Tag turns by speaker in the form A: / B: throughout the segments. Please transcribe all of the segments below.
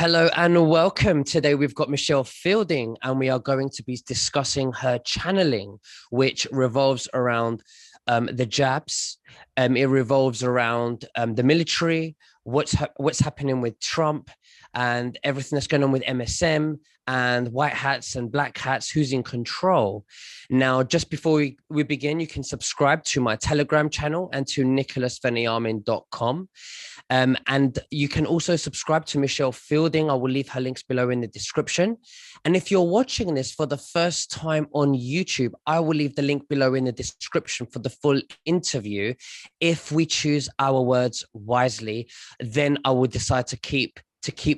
A: Hello and welcome. Today we've got Michelle Fielding, and we are going to be discussing her channeling, which revolves around the jabs. It revolves around the military, what's happening with Trump, and everything that's going on with MSM and white hats and black hats, who's in control. Now, just before we begin, you can subscribe to my Telegram channel and to nicholasveniamin.com. And you can also subscribe to Michelle Fielding. I will leave her links below in the description. And if you're watching this for the first time on YouTube, I will leave the link below in the description for the full interview. If we choose our words wisely, then I will decide to keep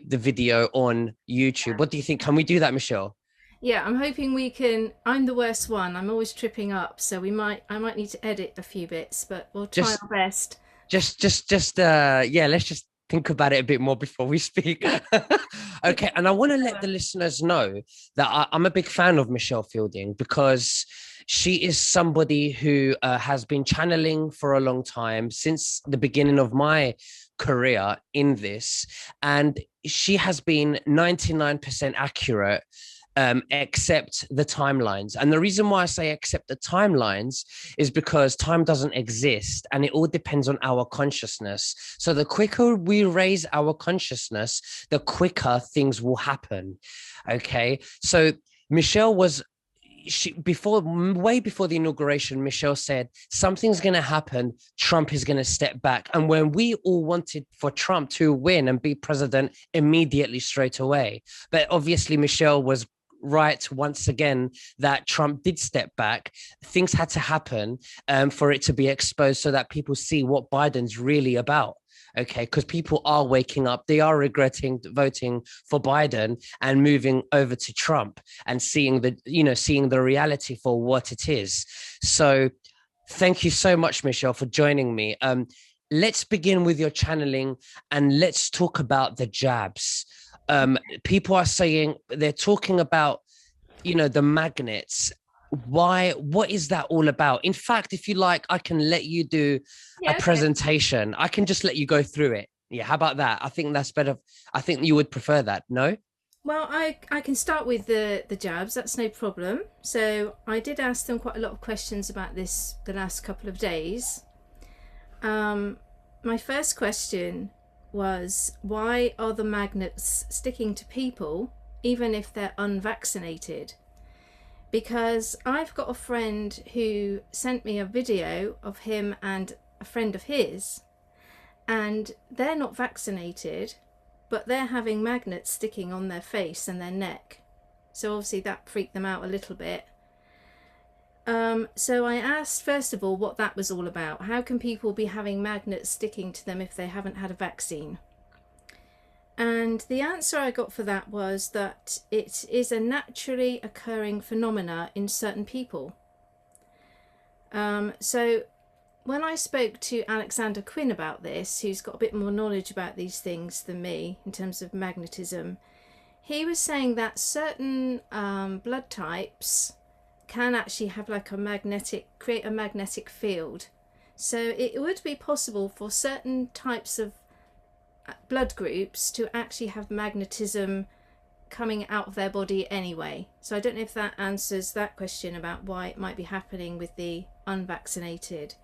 A: the video on YouTube. What do you think? Can we do that, Michelle?
B: Yeah, I'm hoping we can. I'm the worst one. I'm always tripping up, so I might need to edit a few bits, but we'll try
A: Just
B: our best.
A: yeah, let's just think about it a bit more before we speak. Okay, and I want to let the listeners know that I'm a big fan of Michelle Fielding because she is somebody who has been channeling for a long time, since the beginning of my career in this, and she has been 99% accurate, except the timelines. And the reason why I say except the timelines is because time doesn't exist and it all depends on our consciousness. So the quicker we raise our consciousness, the quicker things will happen. Okay. So Michelle was way before the inauguration, Michelle said something's going to happen. Trump is going to step back. And when we all wanted for Trump to win and be president immediately straight away, but obviously Michelle was right once again that Trump did step back. Things had to happen for it to be exposed so that people see what Biden's really about. Okay, because people are waking up, they are regretting voting for Biden and moving over to Trump and seeing the reality for what it is. So thank you so much, Michelle, for joining me. Let's begin with your channeling and let's talk about the jabs. People are saying, they're talking about, the magnets. What is that all about? In fact, if you like, I can let you do a
B: Yeah, okay.
A: presentation. I can just let you go through it. Yeah, how about that? I think that's better. I think you would prefer that. No?
B: Well, I can start with the jabs. That's no problem. So I did ask them quite a lot of questions about this the last couple of days. My first question was, why are the magnets sticking to people even if they're unvaccinated? Because I've got a friend who sent me a video of him and a friend of his, and they're not vaccinated, but they're having magnets sticking on their face and their neck. So obviously that freaked them out a little bit. So I asked, first of all, what that was all about. How can people be having magnets sticking to them if they haven't had a vaccine? And the answer I got for that was that it is a naturally occurring phenomena in certain people. So when I spoke to Alexander Quinn about this, who's got a bit more knowledge about these things than me in terms of magnetism, he was saying that certain blood types can actually have like create a magnetic field. So it would be possible for certain types of blood groups to actually have magnetism coming out of their body anyway. So I don't know if that answers that question about why it might be happening with the unvaccinated.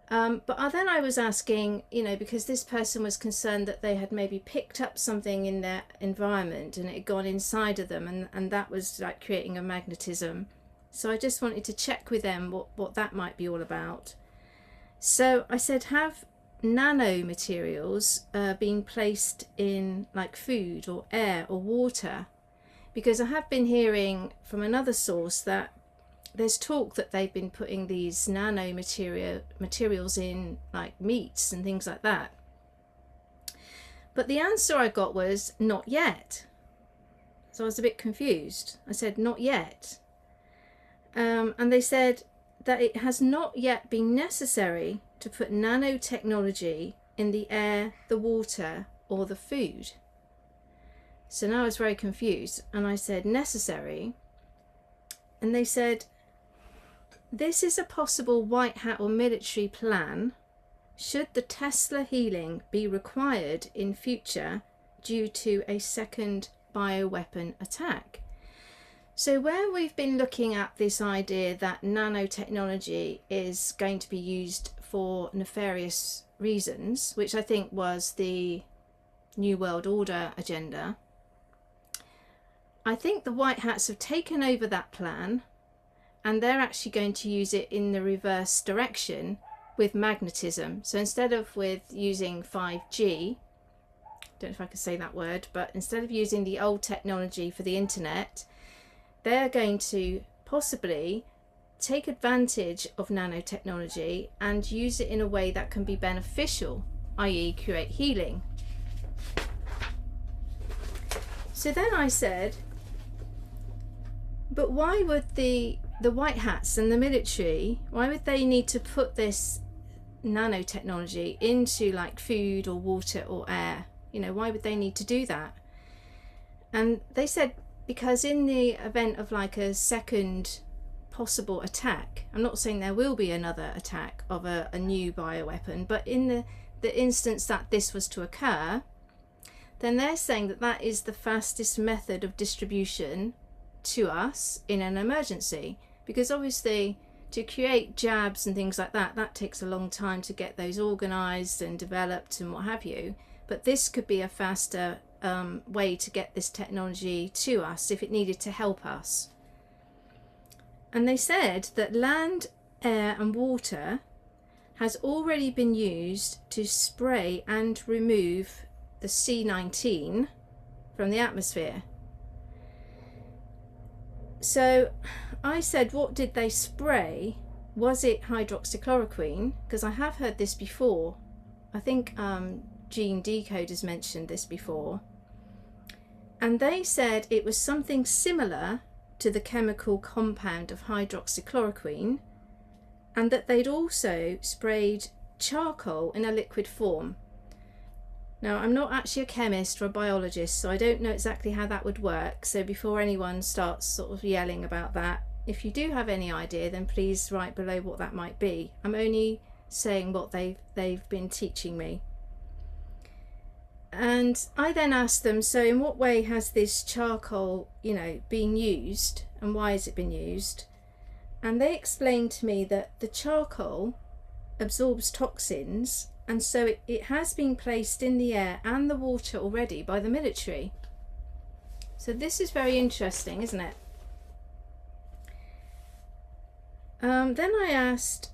B: But then I was asking, because this person was concerned that they had maybe picked up something in their environment and it had gone inside of them, and that was like creating a magnetism. So I just wanted to check with them what that might be all about. So I said, have nanomaterials being placed in like food or air or water? Because I have been hearing from another source that there's talk that they've been putting these materials in like meats and things like that. But the answer I got was not yet. So I was a bit confused. I said not yet. And they said that it has not yet been necessary to put nanotechnology in the air, the water, or the food. So now I was very confused, and I said necessary, and they said this is a possible white hat or military plan should the Tesla healing be required in future due to a second bioweapon attack. So where we've been looking at this idea that nanotechnology is going to be used for nefarious reasons, which I think was the New World Order agenda, I think the White Hats have taken over that plan, and they're actually going to use it in the reverse direction with magnetism. So instead of with using 5G, don't know if I could say that word, but instead of using the old technology for the internet, they're going to possibly take advantage of nanotechnology and use it in a way that can be beneficial, i.e. create healing. So then I said, but why would the White Hats and the military, why would they need to put this nanotechnology into like food or water or air? You know, why would they need to do that? And they said, because in the event of like a second possible attack, I'm not saying there will be another attack of a new bioweapon, but in the instance that this was to occur, then they're saying that that is the fastest method of distribution to us in an emergency. Because obviously to create jabs and things like that, that takes a long time to get those organized and developed and what have you. But this could be a faster way to get this technology to us if it needed to help us. And they said that land, air and water has already been used to spray and remove the C19 from the atmosphere. So I said, what did they spray? Was it hydroxychloroquine? Because I have heard this before. I think Gene Decode has mentioned this before. And they said it was something similar to the chemical compound of hydroxychloroquine, and that they'd also sprayed charcoal in a liquid form. Now, I'm not actually a chemist or a biologist, so I don't know exactly how that would work. So before anyone starts sort of yelling about that, if you do have any idea, then please write below what that might be. I'm only saying what they've been teaching me. And I then asked them, so in what way has this charcoal, you know, been used, and why has it been used? And they explained to me that the charcoal absorbs toxins, and so it has been placed in the air and the water already by the military. So this is very interesting, isn't it? Then I asked,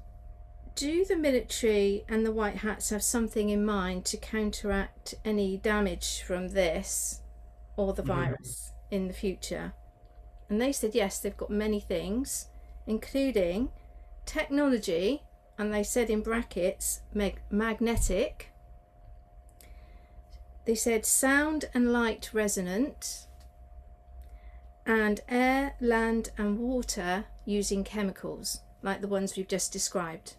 B: do the military and the White Hats have something in mind to counteract any damage from this or the virus in the future? And they said yes, they've got many things, including technology, and they said in brackets magnetic. They said sound and light resonant, and air, land and water using chemicals like the ones we've just described.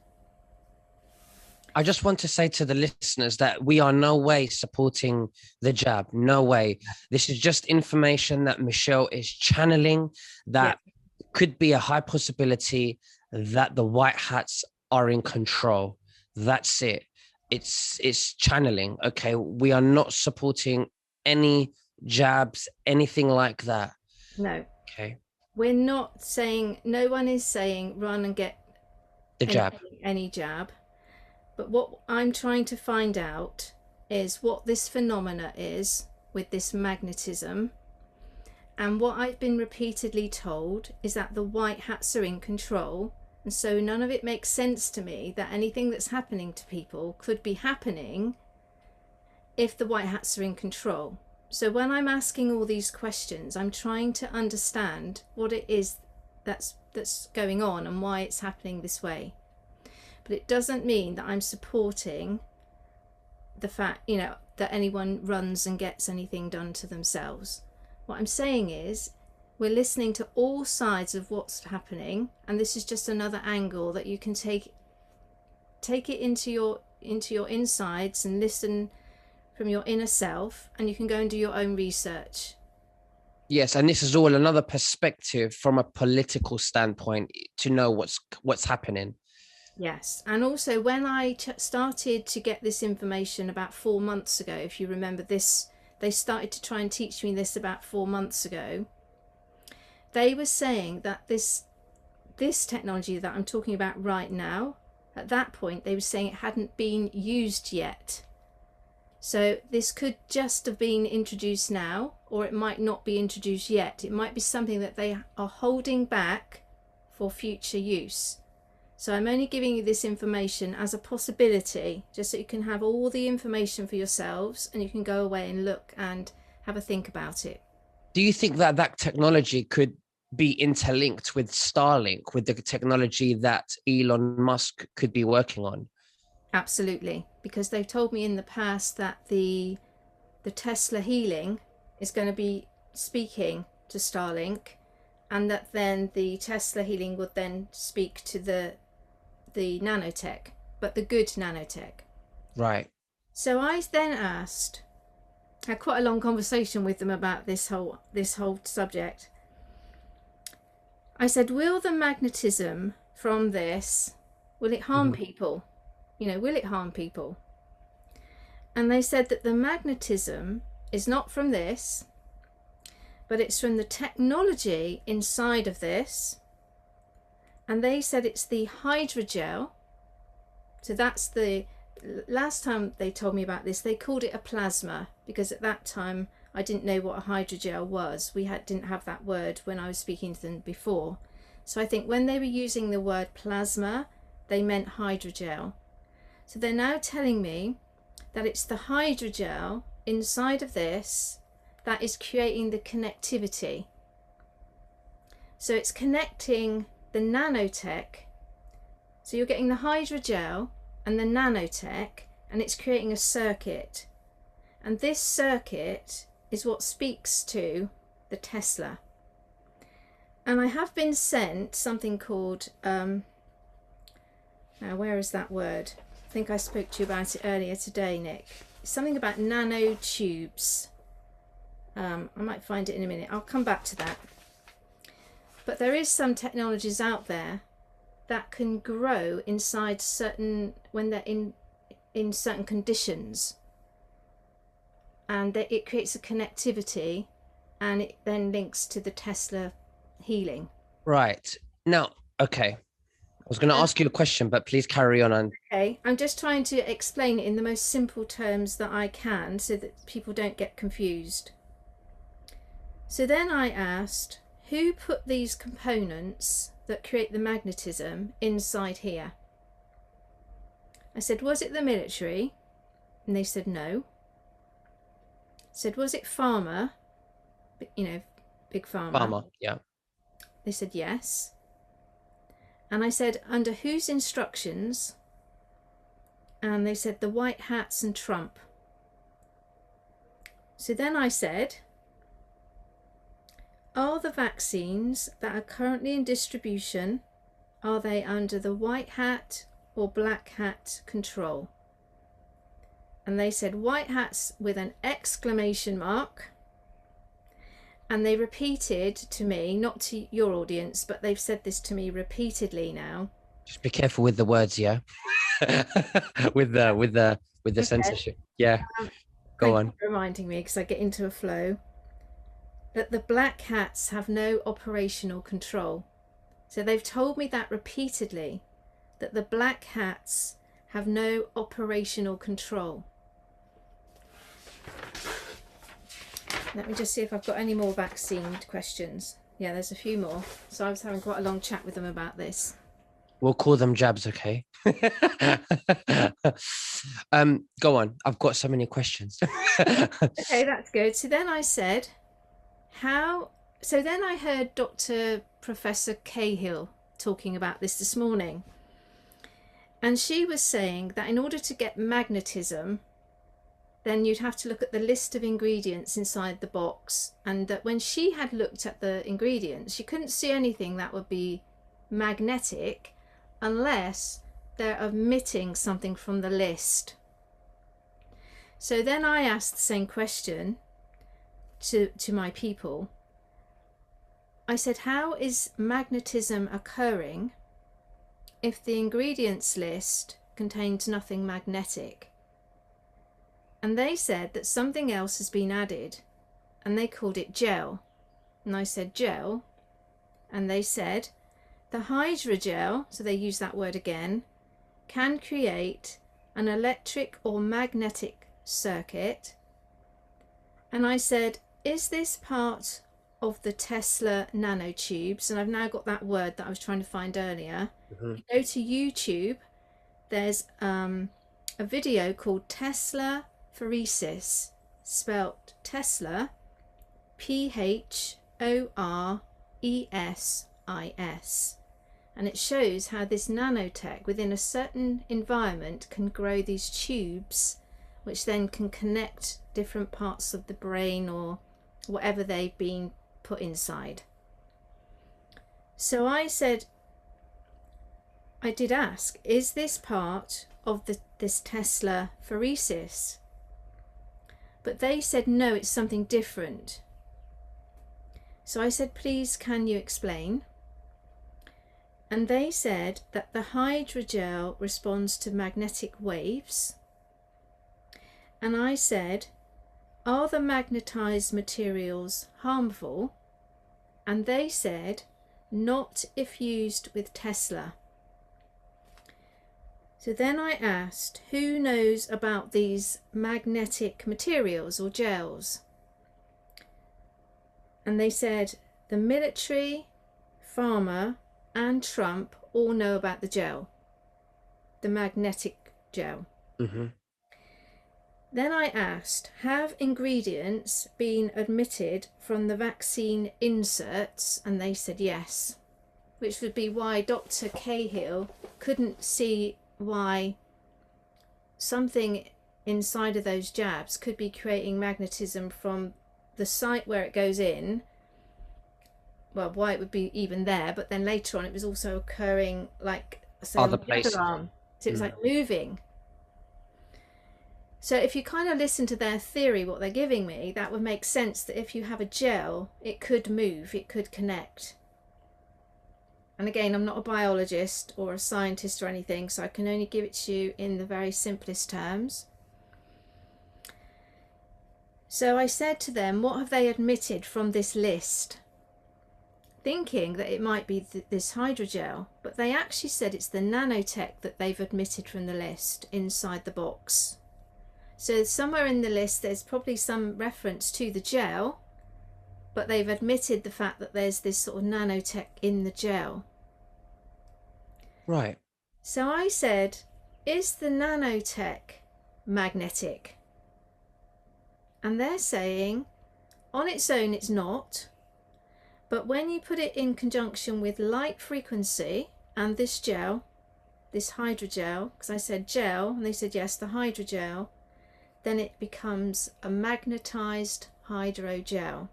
A: I just want to say to the listeners that we are no way supporting the jab. No way. This is just information that Michelle is channeling that could be a high possibility that the White Hats are in control. That's it. It's channeling. Okay. We are not supporting any jabs, anything like that.
B: No.
A: Okay.
B: We're not saying, no one is saying run and get
A: the jab.
B: Any jab. But what I'm trying to find out is what this phenomena is with this magnetism. And what I've been repeatedly told is that the White Hats are in control. And so none of it makes sense to me that anything that's happening to people could be happening if the White Hats are in control. So when I'm asking all these questions, I'm trying to understand what it is that's going on and why it's happening this way. But it doesn't mean that I'm supporting the fact, you know, that anyone runs and gets anything done to themselves. What I'm saying is we're listening to all sides of what's happening, and this is just another angle that you can take it into your insides and listen from your inner self, and you can go and do your own research.
A: Yes, and this is all another perspective from a political standpoint to know what's happening.
B: Yes, and also when I started to get this information about 4 months ago, if you remember this they started to try and teach me this about 4 months ago. They were saying that this technology that I'm talking about right now, at that point they were saying it hadn't been used yet. So this could just have been introduced now, or it might not be introduced yet. It might be something that they are holding back for future use. So I'm only giving you this information as a possibility, just so you can have all the information for yourselves and you can go away and look and have a think about it.
A: Do you think that that technology could be interlinked with Starlink, with the technology that Elon Musk could be working on?
B: Absolutely, because they've told me in the past that the Tesla healing is going to be speaking to Starlink, and that then the Tesla healing would then speak to the nanotech, but the good nanotech.
A: Right.
B: So I then asked, had quite a long conversation with them about this whole subject. I said, will the magnetism from this, will it harm people? You know, will it harm people? And they said that the magnetism is not from this, but it's from the technology inside of this. And they said it's the hydrogel. So that's the, last time they told me about this, they called it a plasma, because at that time I didn't know what a hydrogel was. We didn't have that word when I was speaking to them before. So I think when they were using the word plasma, they meant hydrogel. So they're now telling me that it's the hydrogel inside of this that is creating the connectivity. So it's connecting the nanotech. So you're getting the hydrogel and the nanotech, and it's creating a circuit. And this circuit is what speaks to the Tesla. And I have been sent something called, now where is that word? I think I spoke to you about it earlier today, Nick. Something about nanotubes. I might find it in a minute. I'll come back to that. But there is some technologies out there that can grow inside certain, when they're in certain conditions. And it creates a connectivity, and it then links to the Tesla healing.
A: Right. Now, okay. I was going to ask you a question, but please carry on.
B: Okay, I'm just trying to explain it in the most simple terms that I can so that people don't get confused. So then I asked, who put these components that create the magnetism inside here? I said, was it the military? And they said no. I said, was it pharma? You know, big pharma.
A: Pharma, yeah.
B: They said yes. And I said, under whose instructions? And they said, the white hats and Trump. So then I said, are the vaccines that are currently in distribution, are they under the white hat or black hat control? And they said white hats with an exclamation mark. And they repeated to me, not to your audience, but they've said this to me repeatedly now.
A: Just be careful with the words, yeah. with the okay. Censorship. Yeah. Go on.
B: Thank you for reminding me, because I get into a flow. That the black hats have no operational control. So they've told me that repeatedly, that the black hats have no operational control. Let me just see if I've got any more vaccine questions. Yeah, there's a few more. So I was having quite a long chat with them about this.
A: We'll call them jabs, okay? Go on. I've got so many questions.
B: Okay, that's good. So then I said, so then I heard Dr. Professor Cahill talking about this morning. And she was saying that in order to get magnetism, then you'd have to look at the list of ingredients inside the box. And that when she had looked at the ingredients, she couldn't see anything that would be magnetic unless they're emitting something from the list. So then I asked the same question to my people. I said, how is magnetism occurring if the ingredients list contains nothing magnetic? And they said that something else has been added, and they called it gel. And I said gel, and they said the hydrogel, so they use that word again, can create an electric or magnetic circuit. And I said, is this part of the Tesla nanotubes? And I've now got that word that I was trying to find earlier. You go to YouTube, there's a video called Tesla Phoresis, spelt Tesla Phoresis, and it shows how this nanotech within a certain environment can grow these tubes which then can connect different parts of the brain or whatever they've been put inside. So I said, I did ask, is this part of this Tesla Phoresis? But they said no, it's something different. So I said, please can you explain? And they said that the hydrogel responds to magnetic waves. And I said, are the magnetized materials harmful? And they said, not if used with Tesla. So then I asked, who knows about these magnetic materials or gels? And they said, the military, pharma, and Trump all know about the gel, the magnetic gel. Then I asked, have ingredients been omitted from the vaccine inserts? And they said yes, which would be why Dr. Cahill couldn't see why something inside of those jabs could be creating magnetism from the site where it goes in. Well, why it would be even there, but then later on it was also occurring, like, say, on the other arm. So it was like moving. So if you kind of listen to their theory, what they're giving me, that would make sense that if you have a gel, it could move, it could connect. And again, I'm not a biologist or a scientist or anything, so I can only give it to you in the very simplest terms. So I said to them, what have they omitted from this list? Thinking that it might be this hydrogel, but they actually said it's the nanotech that they've omitted from the list inside the box. So somewhere in the list there's probably some reference to the gel, but they've admitted the fact that there's this sort of nanotech in the gel.
A: Right.
B: So I said, is the nanotech magnetic? And they're saying, on its own it's not, but when you put it in conjunction with light frequency and this gel, this hydrogel, because I said gel, and they said yes, the hydrogel, then it becomes a magnetized hydrogel.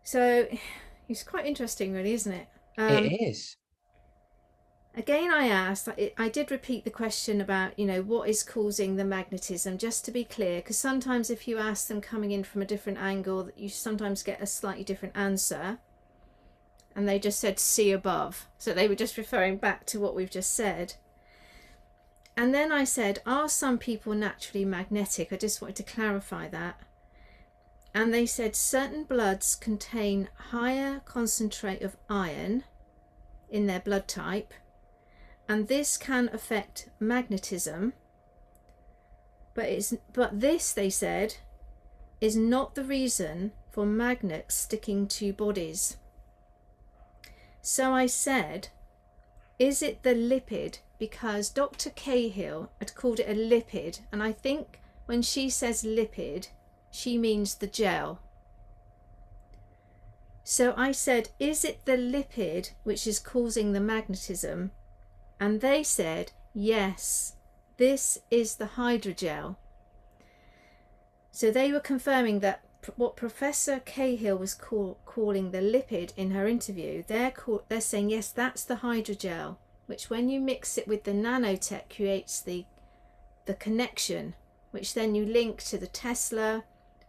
B: So it's quite interesting, really, isn't it?
A: It is.
B: Again, I asked, I did repeat the question about, you know, what is causing the magnetism, just to be clear, because sometimes if you ask them coming in from a different angle, you sometimes get a slightly different answer. And they just said see above. So they were just referring back to what we've just said. And then I said, are some people naturally magnetic? I just wanted to clarify that. And they said certain bloods contain higher concentrate of iron in their blood type, and this can affect magnetism. But this, they said, is not the reason for magnets sticking to bodies. So I said, is it the lipid? Because Dr. Cahill had called it a lipid, and I think when she says lipid, she means the gel. So I said, is it the lipid which is causing the magnetism? And they said, yes, this is the hydrogel. So they were confirming that what Professor Cahill was calling the lipid in her interview, they're saying, yes, that's the hydrogel, which when you mix it with the nanotech creates the connection, which then you link to the Tesla,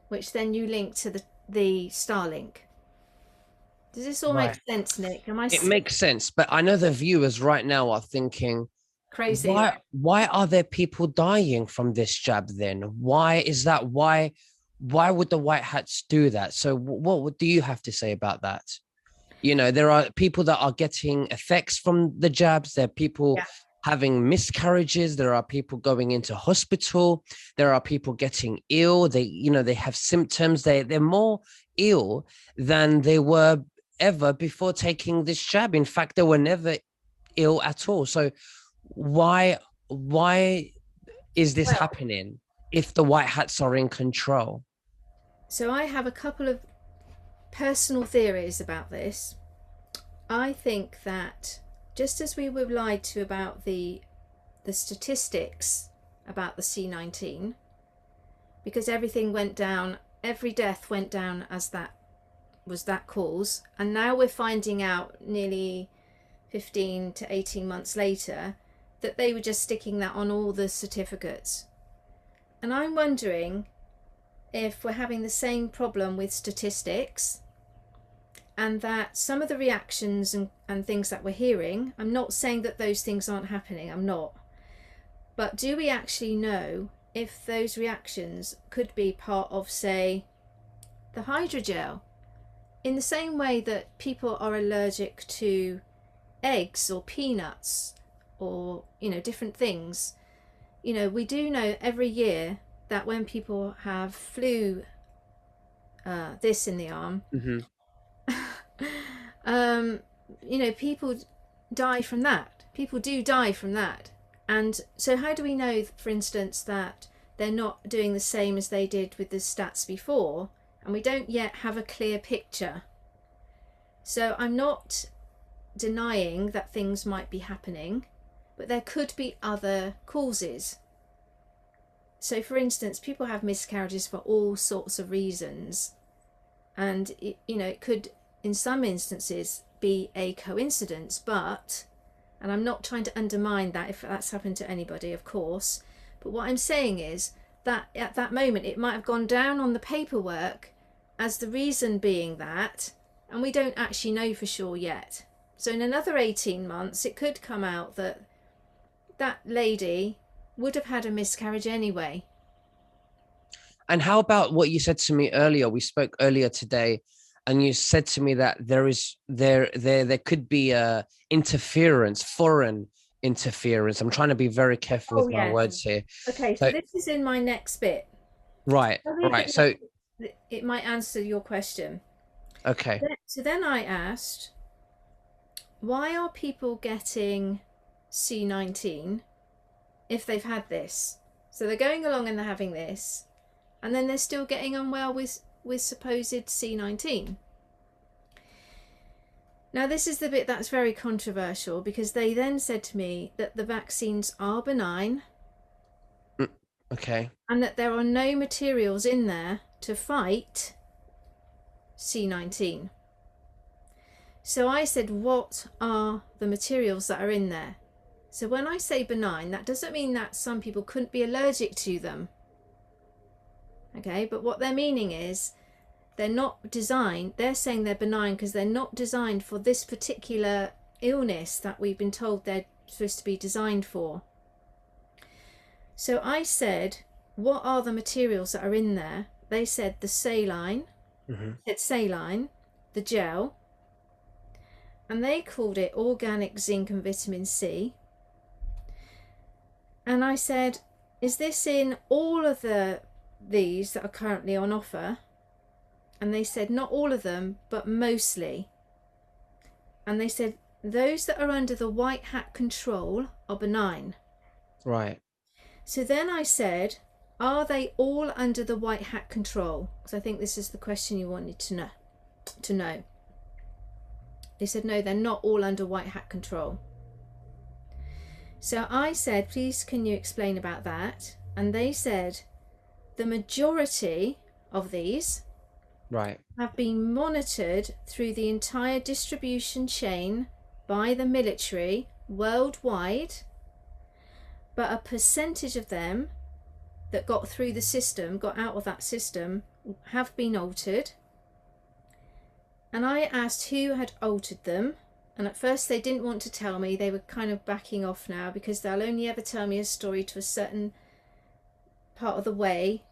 B: which then you link to the Starlink. Does this all make sense, Nick?
A: It makes sense, but I know the viewers right now are thinking,
B: Crazy.
A: Why are there people dying from this jab then? Why is that? Why would the white hats do that? So what do you have to say about that? You know, there are people that are getting effects from the jabs. There are people having miscarriages. There are people going into hospital. There are people getting ill. They have symptoms. They're more ill than they were ever before taking this jab. In fact, they were never ill at all. So why is this happening if the white hats are in control?
B: So I have a couple of personal theories about this. I think that just as we were lied to about the statistics about the C19, because everything went down, every death went down as that was that cause, and now we're finding out nearly 15 to 18 months later that they were just sticking that on all the certificates. And I'm wondering if we're having the same problem with statistics, and that some of the reactions and things that we're hearing, I'm not saying that those things aren't happening, I'm not. But do we actually know if those reactions could be part of, say, the hydrogel? In the same way that people are allergic to eggs or peanuts or, different things. We do know every year that when people have flu, this in the arm, people die from that. People do die from that. And so how do we know, for instance, that they're not doing the same as they did with the stats before? And we don't yet have a clear picture. So I'm not denying that things might be happening, but there could be other causes. So for instance, people have miscarriages for all sorts of reasons. And it could, in some instances, be a coincidence, and I'm not trying to undermine that if that's happened to anybody, of course, but what I'm saying is that at that moment it might have gone down on the paperwork as the reason being that, and we don't actually know for sure yet. So in another 18 months it could come out that that lady would have had a miscarriage anyway.
A: And how about what you said to me earlier? We spoke earlier today, and you said to me that there could be a interference, foreign interference. I'm trying to be very careful with my words here.
B: Okay, so this is in my next bit.
A: Right. So
B: it might answer your question.
A: Okay.
B: So then I asked, why are people getting C19 if they've had this? So they're going along and they're having this, and then they're still getting unwell with supposed C19. Now this is the bit that's very controversial, because they then said to me that the vaccines are benign.
A: Okay.
B: And that there are no materials in there to fight C19. So I said, what are the materials that are in there? So when I say benign, that doesn't mean that some people couldn't be allergic to them. Okay, but what they're meaning is they're not designed, they're saying they're benign because they're not designed for this particular illness that we've been told they're supposed to be designed for. So I said, what are the materials that are in there? They said the saline, the gel, and they called it organic zinc and vitamin C. And I said, is this in all of these that are currently on offer? And they said, not all of them, but mostly. And they said, those that are under the white hat control are benign.
A: Right.
B: So then I said, are they all under the white hat control? Because I think this is the question you wanted to know. They said, no, they're not all under white hat control. So I said, please can you explain about that? And they said, the majority of these have been monitored through the entire distribution chain by the military worldwide, but a percentage of them that got through the system, got out of that system, have been altered. And I asked who had altered them, And at first they didn't want to tell me. They were kind of backing off now, because they'll only ever tell me a story to a certain part of the way.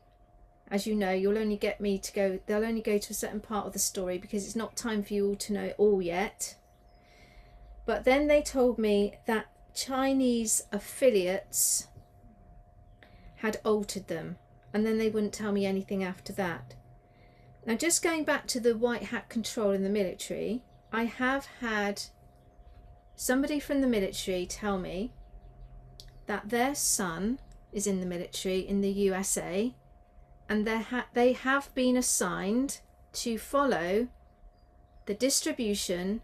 B: As you know, you'll only get me to go, they'll only go to a certain part of the story, because it's not time for you all to know it all yet. But then they told me that Chinese affiliates had altered them, and then they wouldn't tell me anything after that. Now, just going back to the white hat control in the military, I have had somebody from the military tell me that their son is in the military in the USA, and they have been assigned to follow the distribution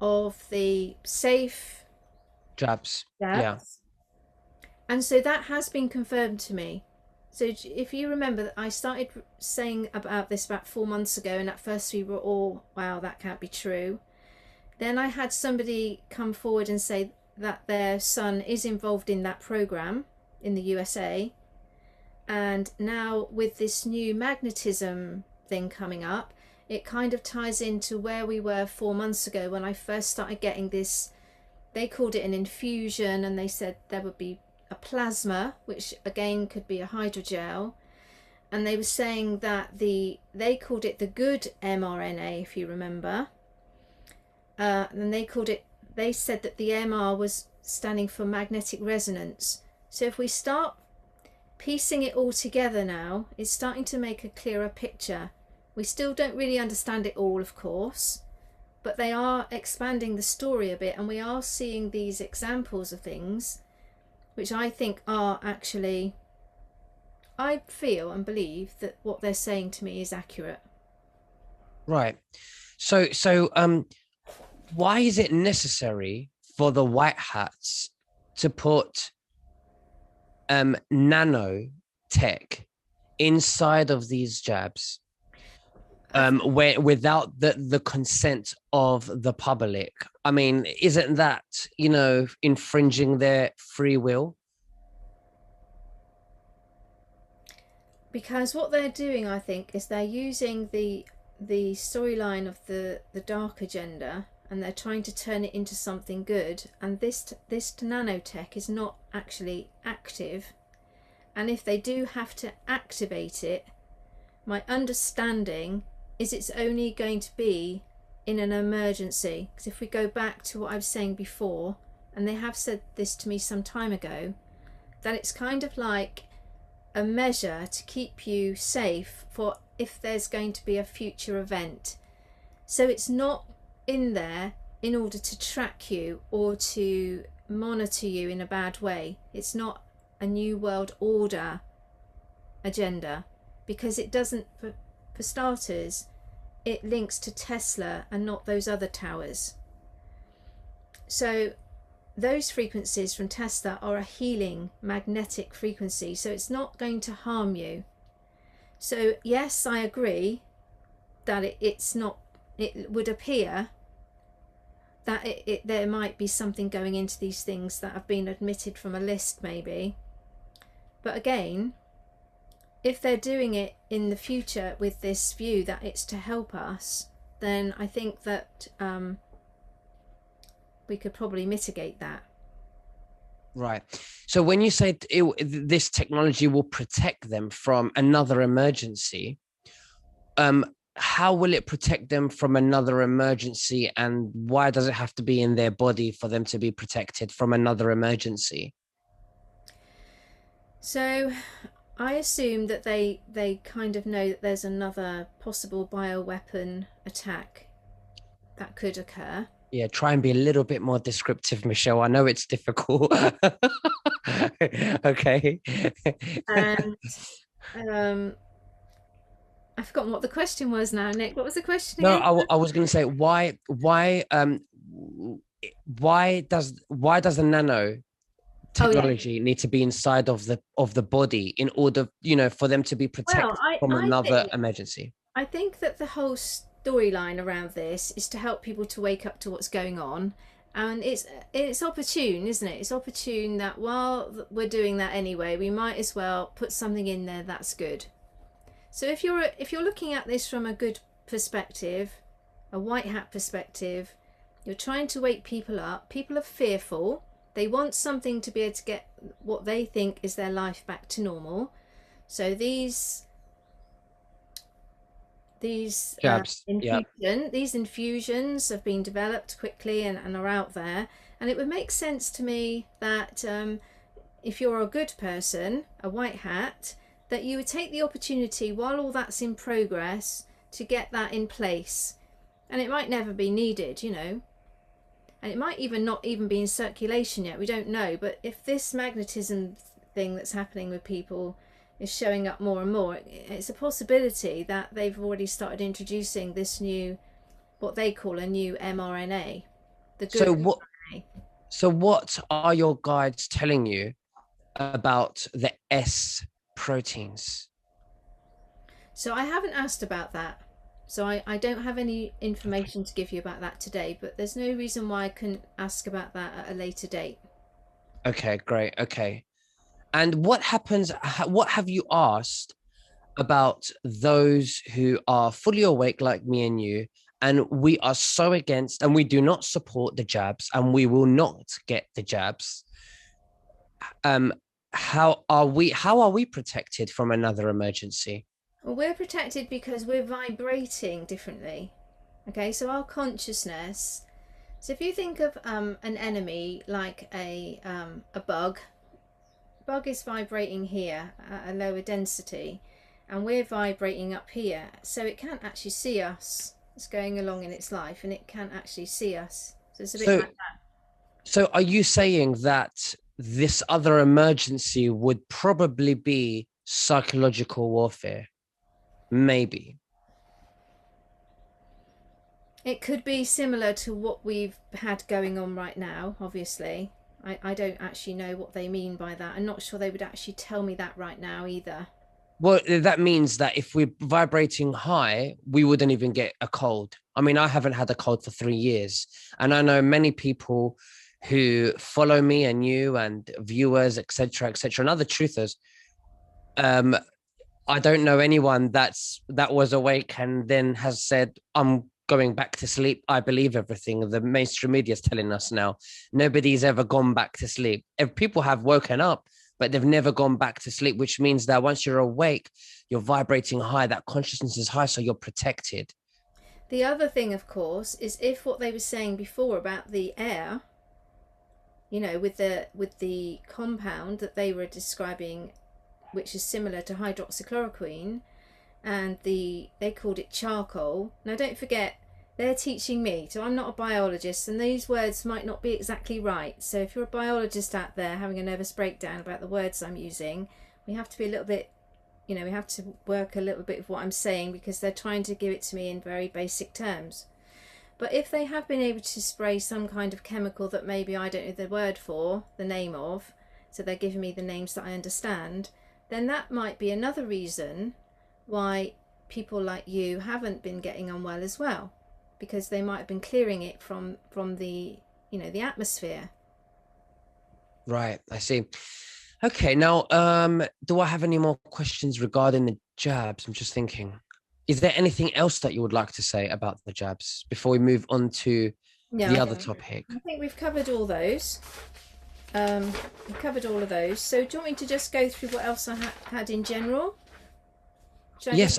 B: of the safe
A: Jabs.
B: jabs.
A: Yeah.
B: And so that has been confirmed to me. So if you remember, that I started saying about this about 4 months ago, and at first we were all, wow, that can't be true. Then I had somebody come forward and say that their son is involved in that program in the USA. And now with this new magnetism thing coming up, it kind of ties into where we were 4 months ago when I first started getting this. They called it an infusion, and they said there would be a plasma, which again could be a hydrogel, and they were saying that they called it the good mRNA, if you remember, and they said that the MR was standing for magnetic resonance. So if we start piecing it all together now, it's starting to make a clearer picture. We still don't really understand it all, of course, but they are expanding the story a bit, and we are seeing these examples of things which I think are actually, I feel and believe that what they're saying to me is accurate.
A: Right. So why is it necessary for the white hats to put nanotech inside of these jabs where without the consent of the public? I mean, isn't that, infringing their free will?
B: Because what they're doing, I think, is they're using the storyline of the dark agenda, and they're trying to turn it into something good. And this nanotech is not actually active, and if they do have to activate it, my understanding is it's only going to be in an emergency. Because if we go back to what I was saying before, and they have said this to me some time ago, that it's kind of like a measure to keep you safe for if there's going to be a future event. So it's not in there in order to track you or to monitor you in a bad way. It's not a new world order agenda, because it doesn't, for starters, it links to Tesla and not those other towers. So those frequencies from Tesla are a healing magnetic frequency, so it's not going to harm you. So yes, I agree that it's not, it would appear that there might be something going into these things that have been admitted from a list maybe. But again, if they're doing it in the future with this view that it's to help us, then I think that we could probably mitigate that.
A: Right. So when you say this technology will protect them from another emergency, how will it protect them from another emergency, and why does it have to be in their body for them to be protected from another emergency?
B: So I assume that they kind of know that there's another possible bioweapon attack that could occur.
A: Yeah, try and be a little bit more descriptive, Michelle. I know it's difficult. Okay.
B: And I've forgotten what the question was now, Nick. What was the question again?
A: No, I was going to say why does the nano technology need to be inside of the body in order, for them to be protected from another emergency?
B: I think that the whole storyline around this is to help people to wake up to what's going on, and it's opportune, isn't it? It's opportune that while we're doing that anyway, we might as well put something in there that's good. So if you're looking at this from a good perspective, a white hat perspective, You're trying to wake people up. People are fearful. They want something to be able to get what they think is their life back to normal. So these
A: Jabs. Yeah.
B: these infusions have been developed quickly and are out there. And it would make sense to me that if you're a good person, a white hat, that you would take the opportunity while all that's in progress to get that in place. And it might never be needed, you know. And it might even not even be in circulation yet, we don't know. But if this magnetism thing that's happening with people is showing up more and more, it's a possibility that they've already started introducing this new, what they call a new mRNA, the good mRNA.
A: So what are your guides telling you about the S proteins?
B: So I haven't asked about that. So I don't have any information to give you about that today, but there's no reason why I couldn't ask about that at a later date.
A: Okay, great. Okay. And what happens? What have you asked about those who are fully awake, like me and you, and we are so against, and we do not support the jabs, and we will not get the jabs? How are we protected from another emergency?
B: Well, we're protected because we're vibrating differently. Okay, so our consciousness. So if you think of an enemy like a bug, bug is vibrating here at a lower density, and we're vibrating up here, so it can't actually see us. It's going along in its life, and it can't actually see us. So it's a bit like that.
A: So are you saying that this other emergency would probably be psychological warfare? Maybe.
B: It could be similar to what we've had going on right now, obviously. I don't actually know what they mean by that. I'm not sure they would actually tell me that right now either.
A: Well, that means that if we're vibrating high, we wouldn't even get a cold. I mean, I haven't had a cold for 3 years. And I know many people who follow me and you and viewers, etc., and other truthers. I don't know anyone that was awake and then has said, I'm going back to sleep. I believe everything the mainstream media is telling us now. Nobody's ever gone back to sleep. If people have woken up, but they've never gone back to sleep, which means that once you're awake, you're vibrating high, that consciousness is high, so you're protected.
B: The other thing, of course, is if what they were saying before about the air, you know, with the compound that they were describing, which is similar to hydroxychloroquine, and they called it charcoal. Now don't forget, they're teaching me, so I'm not a biologist, and these words might not be exactly right. So if you're a biologist out there having a nervous breakdown about the words I'm using, we have to be a little bit, you know, we have to work a little bit of what I'm saying, because they're trying to give it to me in very basic terms. But if they have been able to spray some kind of chemical that maybe I don't know the word for, the name of, so they're giving me the names that I understand, then that might be another reason why people like you haven't been getting on well as well, because they might have been clearing it from the, you know, the atmosphere.
A: Right, I see. Okay, now, do I have any more questions regarding the jabs? I'm just thinking. Is there anything else that you would like to say about the jabs before we move on to the other topic?
B: I think we've covered all those. We've covered all of those. So do you want me to just go through what else I had in general?
A: Yes.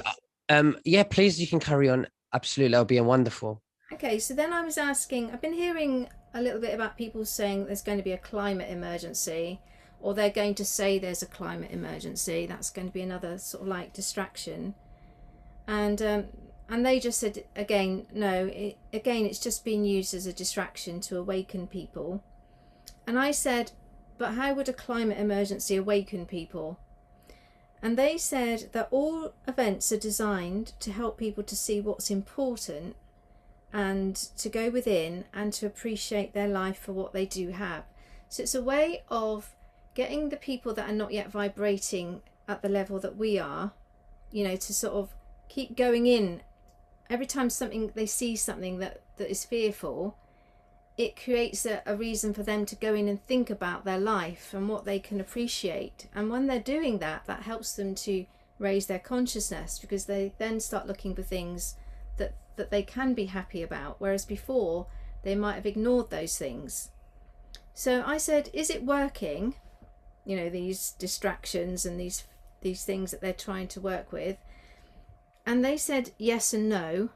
A: Yeah, please, you can carry on. Absolutely, that'll be wonderful.
B: Okay, so then I was asking, I've been hearing a little bit about people saying there's going to be a climate emergency, or they're going to say there's a climate emergency. That's going to be another sort of like distraction. And they just said, again, no, it's just being used as a distraction to awaken people. And I said, but how would a climate emergency awaken people? And they said that all events are designed to help people to see what's important and to go within and to appreciate their life for what they do have. So it's a way of getting the people that are not yet vibrating at the level that we are, you know, to sort of keep going in. Every time they see something that is fearful, it creates a reason for them to go in and think about their life and what they can appreciate. And when they're doing that, that helps them to raise their consciousness, because they then start looking for things that they can be happy about. Whereas before, they might have ignored those things. So I said, is it working? You know, these distractions and these things that they're trying to work with. And they said yes and no.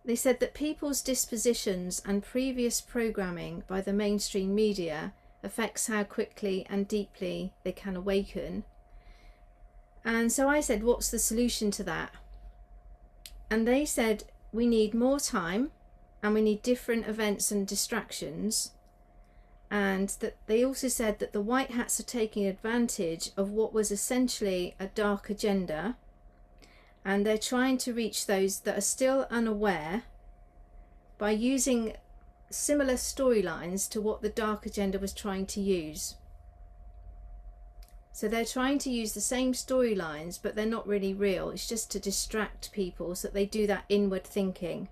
B: They said that people's dispositions and previous programming by the mainstream media affects how quickly and deeply they can awaken. And so I said, what's the solution to that? And they said, we need more time and we need different events and distractions. And that they also said that the white hats are taking advantage of what was essentially a dark agenda, and they're trying to reach those that are still unaware by using similar storylines to what the dark agenda was trying to use. So they're trying to use the same storylines, but they're not really real. It's just to distract people so that they do that inward thinking.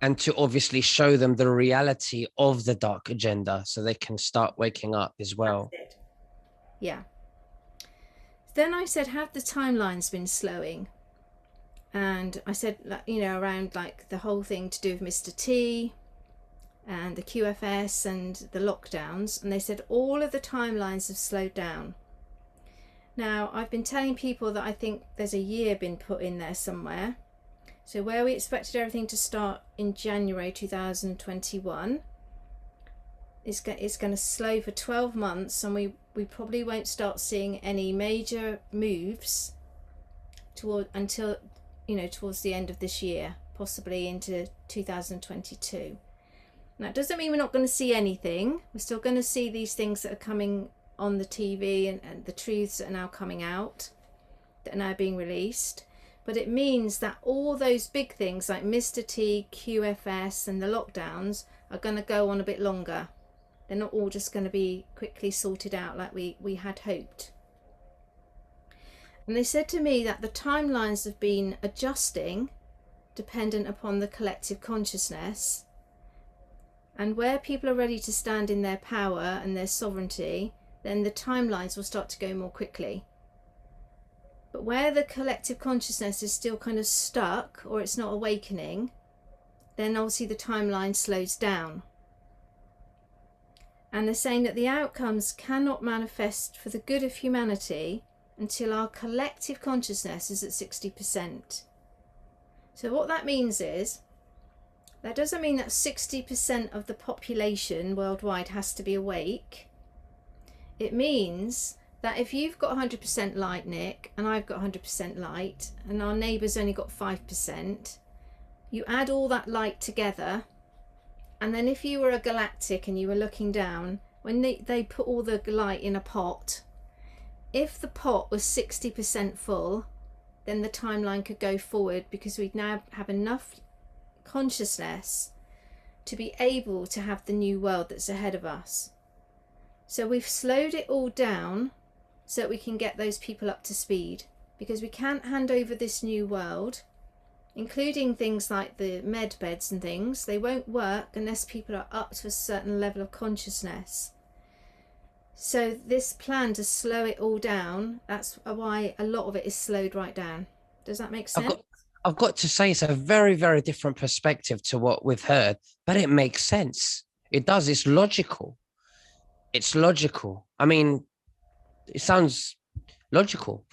A: And to obviously show them the reality of the dark agenda so they can start waking up as well.
B: That's it. Yeah. Then I said, have the timelines been slowing? And I said, you know, around like the whole thing to do with Mr. T and the QFS and the lockdowns. And they said all of the timelines have slowed down. Now, I've been telling people that I think there's a year been put in there somewhere. So where we expected everything to start in January 2021, it's going to slow for 12 months, and we probably won't start seeing any major moves until, you know, towards the end of this year, possibly into 2022. Now, it doesn't mean we're not going to see anything. We're still going to see these things that are coming on the TV and the truths that are now coming out, that are now being released. But it means that all those big things like Mr. T, QFS and the lockdowns are going to go on a bit longer. They're not all just going to be quickly sorted out like we had hoped. And they said to me that the timelines have been adjusting dependent upon the collective consciousness. And where people are ready to stand in their power and their sovereignty, then the timelines will start to go more quickly. But where the collective consciousness is still kind of stuck, or it's not awakening, then obviously the timeline slows down. And they're saying that the outcomes cannot manifest for the good of humanity until our collective consciousness is at 60%. So what that means is, that doesn't mean that 60% of the population worldwide has to be awake. It means that if you've got 100% light, Nick, and I've got 100% light, and our neighbour's only got 5%, you add all that light together, and then if you were a galactic and you were looking down, when they put all the light in a pot, if the pot was 60% full, then the timeline could go forward, because we'd now have enough consciousness to be able to have the new world that's ahead of us. So we've slowed it all down so that we can get those people up to speed, because we can't hand over this new world, including things like the med beds and things. They won't work unless people are up to a certain level of consciousness. So this plan to slow it all down, that's why a lot of it is slowed right down. Does that make sense?
A: I've got to say, it's a very, very different perspective to what we've heard, but it makes sense. It does. It's logical. It's logical. I mean, it sounds logical.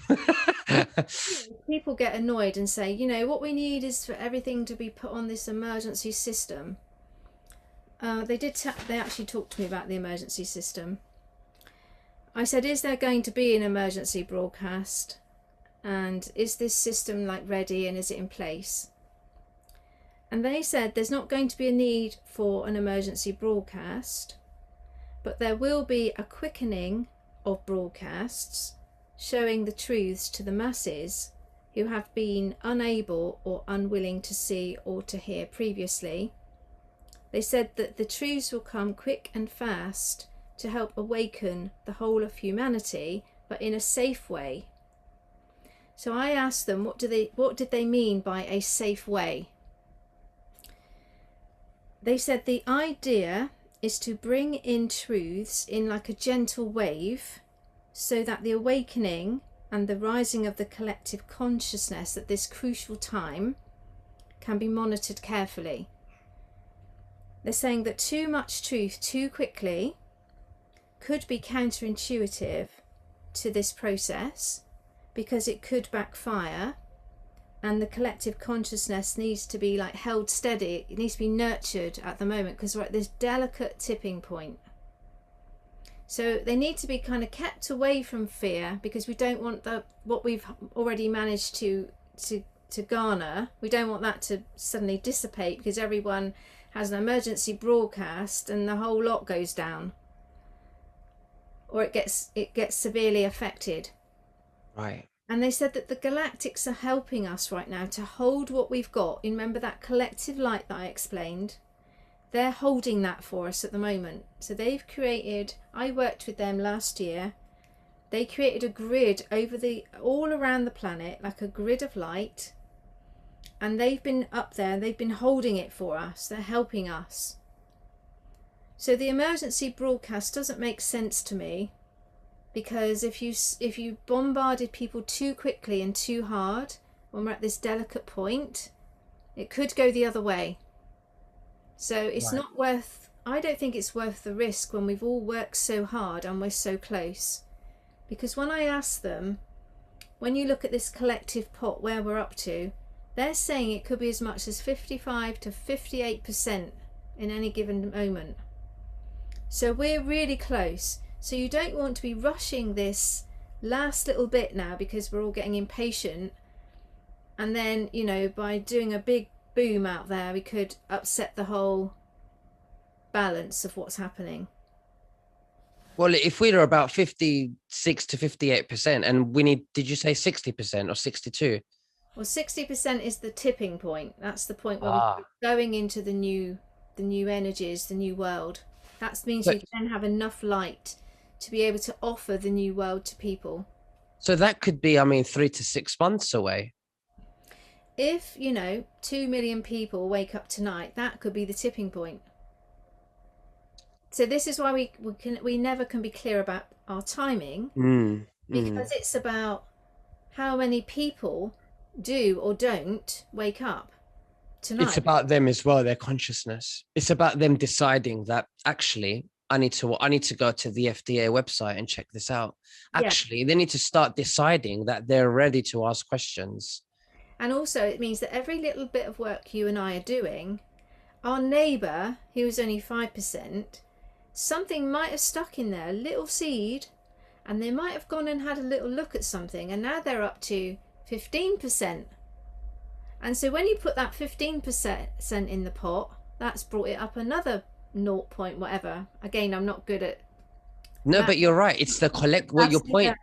B: People get annoyed and say, you know, what we need is for everything to be put on this emergency system. They actually talked to me about the emergency system. I said, is there going to be an emergency broadcast? And is this system like ready, and is it in place? And they said there's not going to be a need for an emergency broadcast, but there will be a quickening of broadcasts showing the truths to the masses who have been unable or unwilling to see or to hear previously. They said that the truths will come quick and fast to help awaken the whole of humanity, but in a safe way. So I asked them, what did they mean by a safe way? They said the idea is to bring in truths in like a gentle wave, so that the awakening and the rising of the collective consciousness at this crucial time can be monitored carefully. They're saying that too much truth too quickly could be counterintuitive to this process because it could backfire, and the collective consciousness needs to be like held steady. It needs to be nurtured at the moment because we're at this delicate tipping point. So they need to be kind of kept away from fear, because we don't want what we've already managed to garner, we don't want that to suddenly dissipate because everyone has an emergency broadcast and the whole lot goes down, or it gets severely affected.
A: Right.
B: And they said that the galactics are helping us right now to hold what we've got. Remember that collective light that I explained? They're holding that for us at the moment. So they've created, I worked with them last year, they created a grid all around the planet, like a grid of light. And they've been up there, they've been holding it for us. They're helping us. So the emergency broadcast doesn't make sense to me, because if you bombarded people too quickly and too hard when we're at this delicate point, it could go the other way. So it's not worth, I don't think it's worth the risk when we've all worked so hard and we're so close. Because when I ask them, when you look at this collective pot where we're up to, they're saying it could be as much as 55 to 58% in any given moment. So we're really close. So you don't want to be rushing this last little bit now because we're all getting impatient. And then, you know, by doing a big boom out there, we could upset the whole balance of what's happening.
A: Well, if we're about 56 to 58%, and we need, did you say 60% or 62?
B: Well, 60% is the tipping point. That's the point where we're going into the new energies, the new world. That means you then have enough light to be able to offer the new world to people.
A: So that could be, I mean, 3 to 6 months away.
B: If, 2 million people wake up tonight, that could be the tipping point. So this is why we never can be clear about our timing, because it's about how many people do or don't wake up tonight.
A: It's about them as well, their consciousness. It's about them deciding that actually I need to go to the FDA website and check this out. Actually, they need to start deciding that they're ready to ask questions.
B: And also it means that every little bit of work you and I are doing, our neighbour, who was only 5%, something might have stuck in there, a little seed, and they might have gone and had a little look at something, and now they're up to 15%. And so when you put that 15% in the pot, that's brought it up another 0 point whatever. Again, I'm not good at
A: no, but you're right. It's the your point.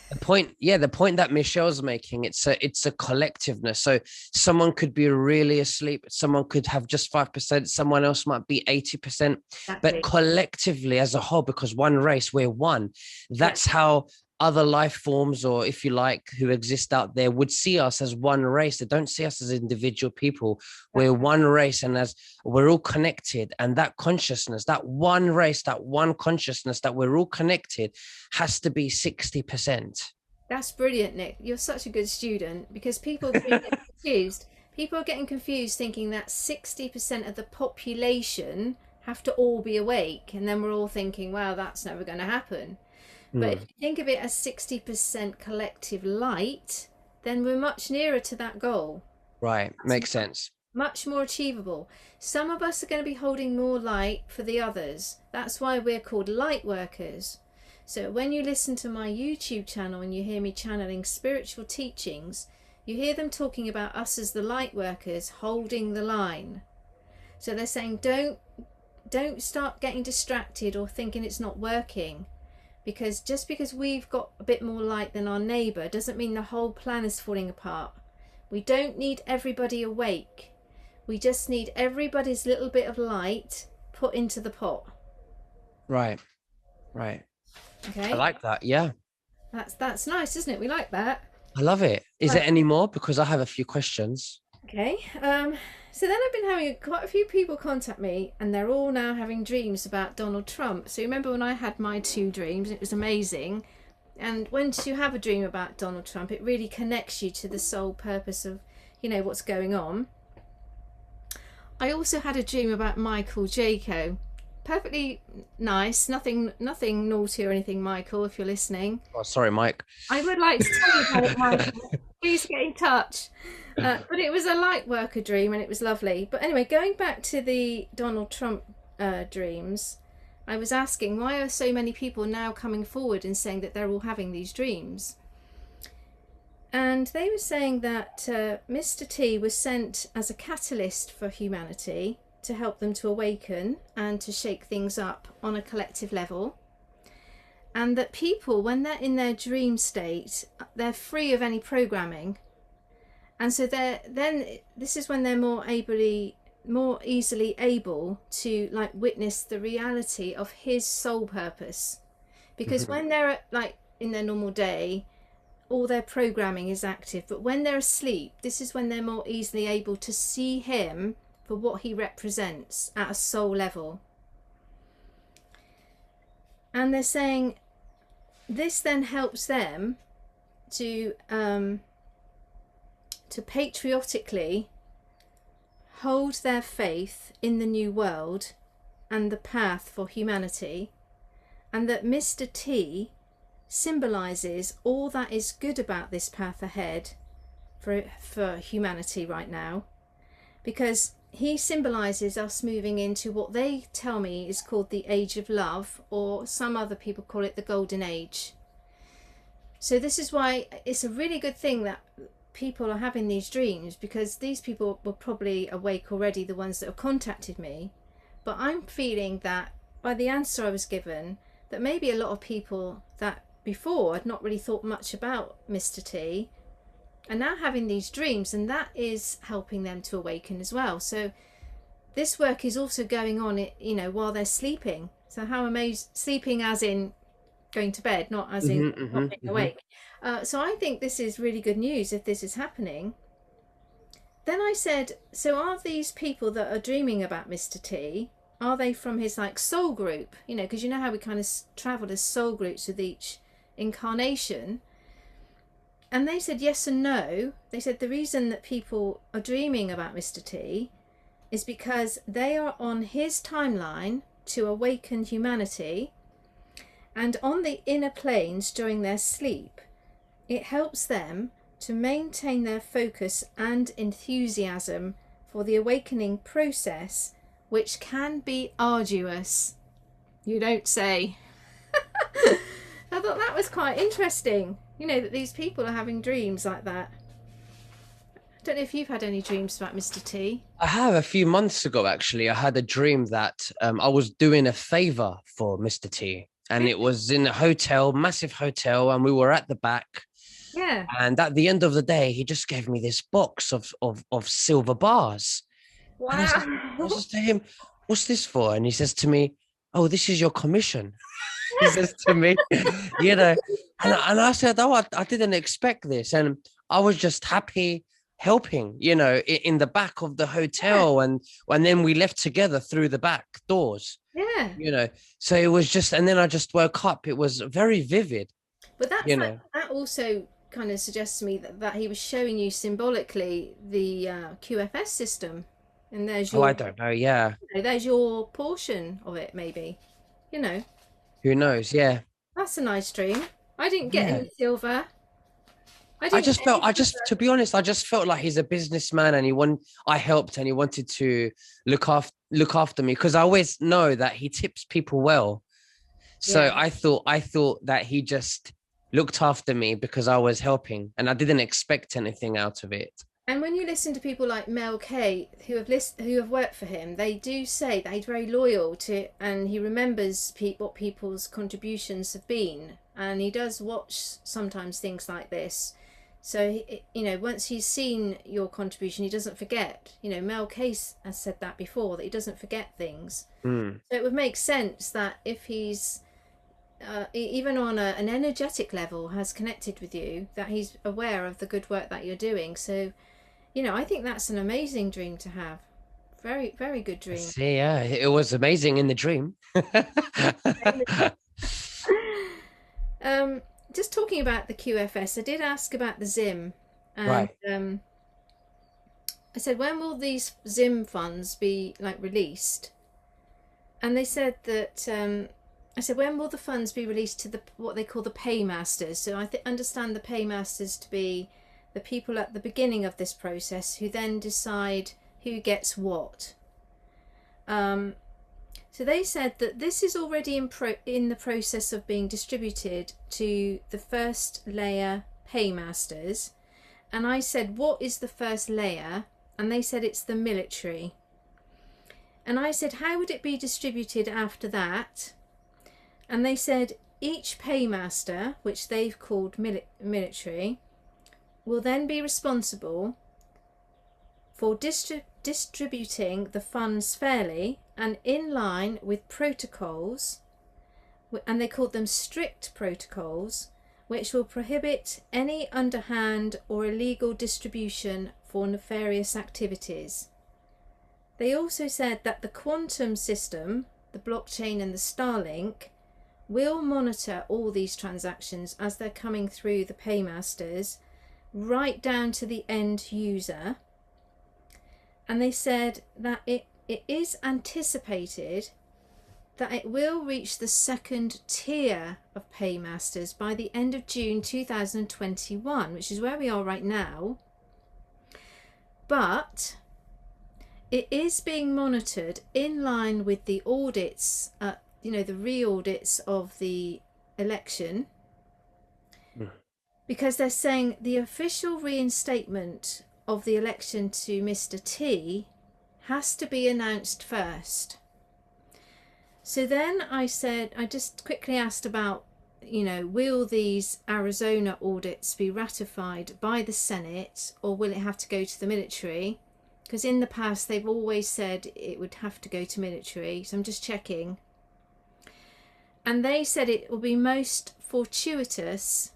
A: The point that Michelle's making, it's a collectiveness. So someone could be really asleep, someone could have just 5%, someone else might be 80%. Exactly. But collectively as a whole, because one race, we're one. That's how other life forms, or if you like, who exist out there, would see us as one race. They don't see us as individual people. We're one race, and as we're all connected, and that consciousness, that one race, that one consciousness, that we're all connected, has to be 60%.
B: That's brilliant, Nick. You're such a good student, because people are getting confused. People are getting confused thinking that 60% of the population have to all be awake, and then we're all thinking, wow, that's never going to happen. But if you think of it as 60% collective light, then we're much nearer to that goal.
A: Right. Makes sense.
B: Much more achievable. Some of us are going to be holding more light for the others. That's why we're called light workers. So when you listen to my YouTube channel and you hear me channeling spiritual teachings, you hear them talking about us as the light workers holding the line. So they're saying don't start getting distracted or thinking it's not working. Because just because we've got a bit more light than our neighbour doesn't mean the whole plan is falling apart. We don't need everybody awake. We just need everybody's little bit of light put into the pot. Right. Okay. I
A: like that. Yeah.
B: That's nice, isn't it? We like that.
A: I love it. Is there any more? Because I have a few questions.
B: Okay. So then I've been having quite a few people contact me, and they're all now having dreams about Donald Trump. So remember when I had my 2 dreams, it was amazing. And once you have a dream about Donald Trump, it really connects you to the sole purpose of, what's going on. I also had a dream about Michael Jaco. Perfectly nice, nothing naughty or anything, Michael, if you're listening.
A: Oh, sorry, Mike.
B: I would like to tell you about it, Michael. Please get in touch. But it was a light worker dream and it was lovely. But anyway, going back to the Donald Trump dreams, I was asking, why are so many people now coming forward and saying that they're all having these dreams? And they were saying that Mr. T was sent as a catalyst for humanity to help them to awaken and to shake things up on a collective level. And that people, when they're in their dream state, they're free of any programming. And so this is when they're more easily able to like witness the reality of his soul purpose. Because when they're like in their normal day, all their programming is active, but when they're asleep, this is when they're more easily able to see him for what he represents at a soul level. And they're saying this then helps them to patriotically hold their faith in the new world and the path for humanity, and that Mr. T symbolizes all that is good about this path ahead for humanity right now, because he symbolizes us moving into what they tell me is called the age of love, or some other people call it the golden age. So this is why it's a really good thing that people are having these dreams, because these people were probably awake already, the ones that have contacted me, but I'm feeling that by the answer I was given, that maybe a lot of people that before had not really thought much about Mr. T are now having these dreams, and that is helping them to awaken as well. So this work is also going on, you know, while they're sleeping. So how amazing, sleeping as in going to bed, not as in not being awake. So I think this is really good news if this is happening. Then I said, so are these people that are dreaming about Mr. T, are they from his like soul group? You know, because you know how we kind of travel as soul groups with each incarnation. And they said yes and no. They said the reason that people are dreaming about Mr. T is because they are on his timeline to awaken humanity, and on the inner planes during their sleep, it helps them to maintain their focus and enthusiasm for the awakening process, which can be arduous. You don't say. I thought that was quite interesting, you know, that these people are having dreams like that. I don't know if you've had any dreams about Mr. T.
A: I have. A few months ago, actually, I had a dream that I was doing a favor for Mr. T, and it was in a hotel, massive hotel, and we were at the back.
B: Yeah.
A: And at the end of the day, he just gave me this box of silver bars.
B: Wow.
A: And I says to him, "What's this for?" And he says to me, "Oh, this is your commission." He says to me, you know, and I said, "Oh, I didn't expect this." And I was just happy helping, you know, in the back of the hotel. And then we left together through the back doors.
B: Yeah.
A: You know, so it was just, and then I just woke up. It was very vivid.
B: But that's
A: you know,
B: that also kind of suggests to me that he was showing you symbolically the QFS system. And there's your,
A: I don't know. Yeah.
B: you know, there's your portion of it, maybe. You know.
A: Who knows? Yeah.
B: That's a nice dream. I didn't get any silver.
A: To be honest, I just felt like he's a businessman, and I helped, and he wanted to look after me, because I always know that he tips people well. So
B: Yeah.
A: I thought that he just looked after me because I was helping, and I didn't expect anything out of it.
B: And when you listen to people like Mel K who have worked for him, they do say that he's very loyal to, and he remembers what people's contributions have been, and he does watch sometimes things like this. So you know, once he's seen your contribution, he doesn't forget. You know, Mel K has said that before, that he doesn't forget things. So it would make sense that if he's even on an energetic level has connected with you, that he's aware of the good work that you're doing. So, you know, I think that's an amazing dream to have. Very, very good dream.
A: See, yeah, it was amazing in the dream.
B: Just talking about the QFS, I did ask about the Zim, and
A: Right.
B: I said, when will these Zim funds be like released? And they said that I said, when will the funds be released to the what they call the Paymasters? So I understand the Paymasters to be the people at the beginning of this process who then decide who gets what. So they said that this is already in the process of being distributed to the first layer Paymasters. And I said, what is the first layer? And they said it's the military. And I said, how would it be distributed after that? And they said, each paymaster, which they've called military, will then be responsible for distributing the funds fairly and in line with protocols, and they called them strict protocols, which will prohibit any underhand or illegal distribution for nefarious activities. They also said that the quantum system, the blockchain and the Starlink, will monitor all these transactions as they're coming through the paymasters, right down to the end user. And they said that it is anticipated that it will reach the second tier of paymasters by the end of June 2021, which is where we are right now. But it is being monitored in line with the audits, the re-audits of the election, because they're saying the official reinstatement of the election to Mr. T has to be announced first. So then I said, I just quickly asked about, will these Arizona audits be ratified by the Senate, or will it have to go to the military? Because in the past they've always said it would have to go to military, so I'm just checking. And they said it will be most fortuitous,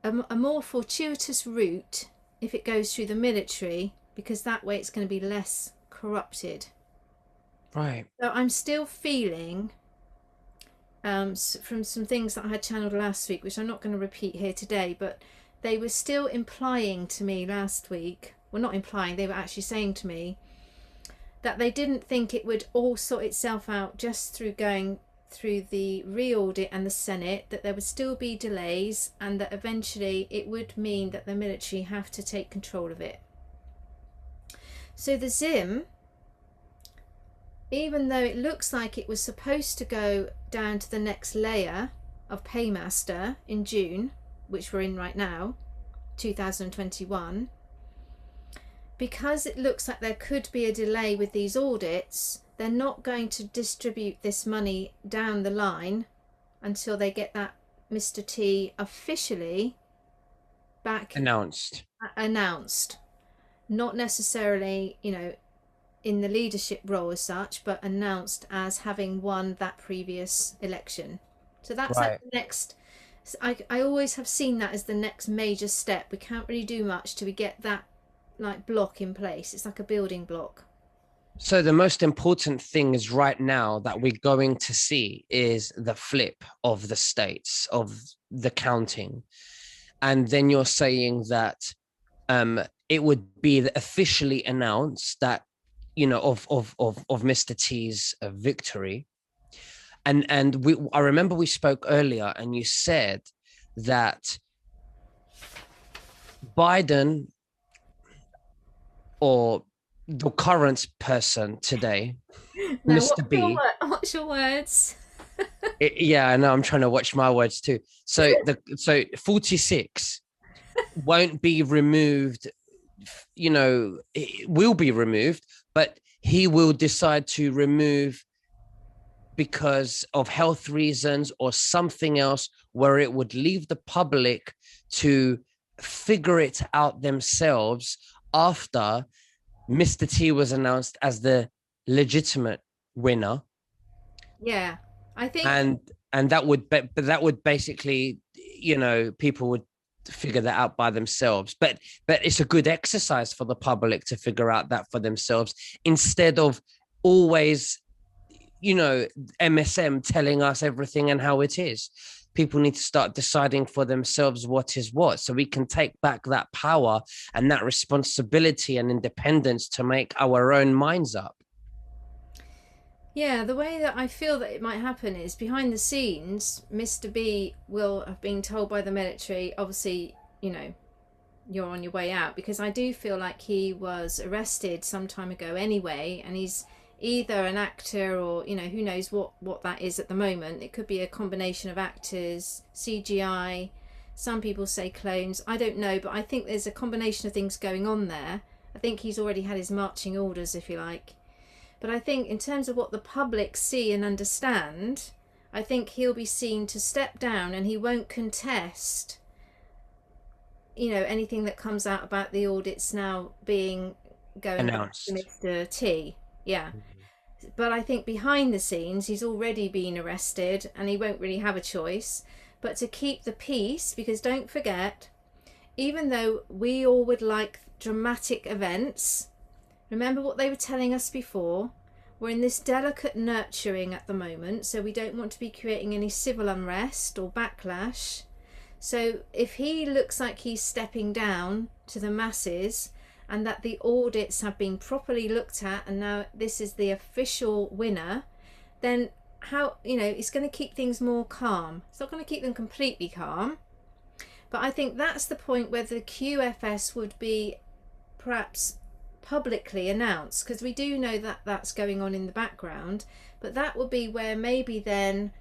B: a more fortuitous route if it goes through the military, because that way it's going to be less corrupted.
A: Right.
B: So I'm still feeling, from some things that I had channeled last week, which I'm not going to repeat here today, but they were still implying to me last week, well, not implying, they were actually saying to me that they didn't think it would all sort itself out just through going through the re-audit and the Senate, that there would still be delays, and that eventually it would mean that the military have to take control of it. So the Zim, even though it looks like it was supposed to go down to the next layer of Paymaster in June, which we're in right now, 2021, because it looks like there could be a delay with these audits, they're not going to distribute this money down the line until they get that Mr. T officially back announced. Not necessarily, in the leadership role as such, but announced as having won that previous election. So that's right. Like the next, I always have seen that as the next major step. We can't really do much till we get that block in place. It's like a building block.
A: So the most important thing is right now that we're going to see is the flip of the states, of the counting. And then you're saying that it would be officially announced that, of Mr. T's victory. And I remember we spoke earlier and you said that Biden, or the current person today, no, Mr. B.
B: What's your words?
A: Yeah, I know. I'm trying to watch my words too. So 46 won't be removed. It will be removed, but he will decide to remove because of health reasons or something else, where it would leave the public to figure it out themselves after Mr. T was announced as the legitimate winner.
B: Yeah, I think,
A: and that would basically, people would figure that out by themselves. But it's a good exercise for the public to figure out that for themselves, instead of always, MSM telling us everything and how it is. people need to start deciding for themselves what is what, so we can take back that power and that responsibility and independence to make our own minds up.
B: Yeah, the way that I feel that it might happen is behind the scenes, Mr. B will have been told by the military, obviously, you know, you're on your way out, because I do feel like he was arrested some time ago anyway, and he's either an actor or, you know, who knows what that is at the moment. It could be a combination of actors, CGI, some people say clones, I don't know, but I think there's a combination of things going on there. I think he's already had his marching orders, if you like. But I think in terms of what the public see and understand, I think he'll be seen to step down, and he won't contest, you know, anything that comes out about the audits now being going back to
A: Announced.
B: Mr. T. Yeah. But I think behind the scenes he's already been arrested and he won't really have a choice but to keep the peace, because don't forget, even though we all would like dramatic events, remember what they were telling us before, we're in this delicate nurturing at the moment, so we don't want to be creating any civil unrest or backlash. So if he looks like he's stepping down to the masses and that the audits have been properly looked at and now this is the official winner, then how, you know, it's going to keep things more calm. It's not going to keep them completely calm, but I think that's the point where the QFS would be perhaps publicly announced, because we do know that that's going on in the background, but that would be where maybe then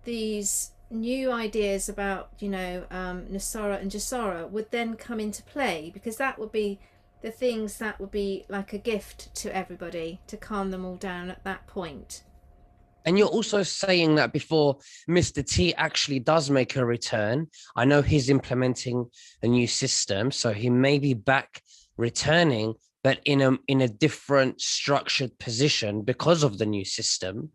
B: these new ideas about, you know, Nasara and Jasara would then come into play, because that would be the things that would be like a gift to everybody to calm them all down at that point.
A: And you're also saying that before Mr. T actually does make a return, I know he's implementing a new system, so he may be back returning, but in a different structured position because of the new system.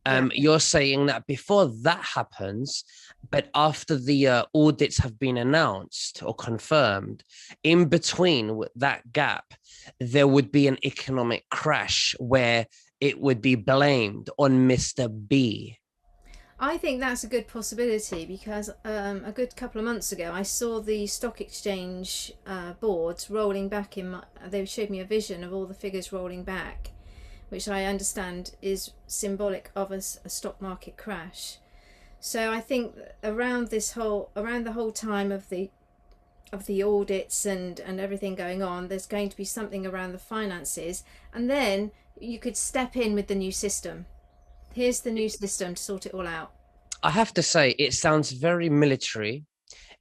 B: Yeah.
A: You're saying that before that happens, but after the audits have been announced or confirmed, in between that gap, there would be an economic crash where it would be blamed on Mr. B.
B: I think that's a good possibility, because a good couple of months ago I saw the stock exchange boards rolling back they showed me a vision of all the figures rolling back, which I understand is symbolic of a stock market crash. So I think around the whole time of the audits and everything going on, there's going to be something around the finances, and then you could step in with the new system. Here's the new system to sort it all out.
A: I have to say, it sounds very military.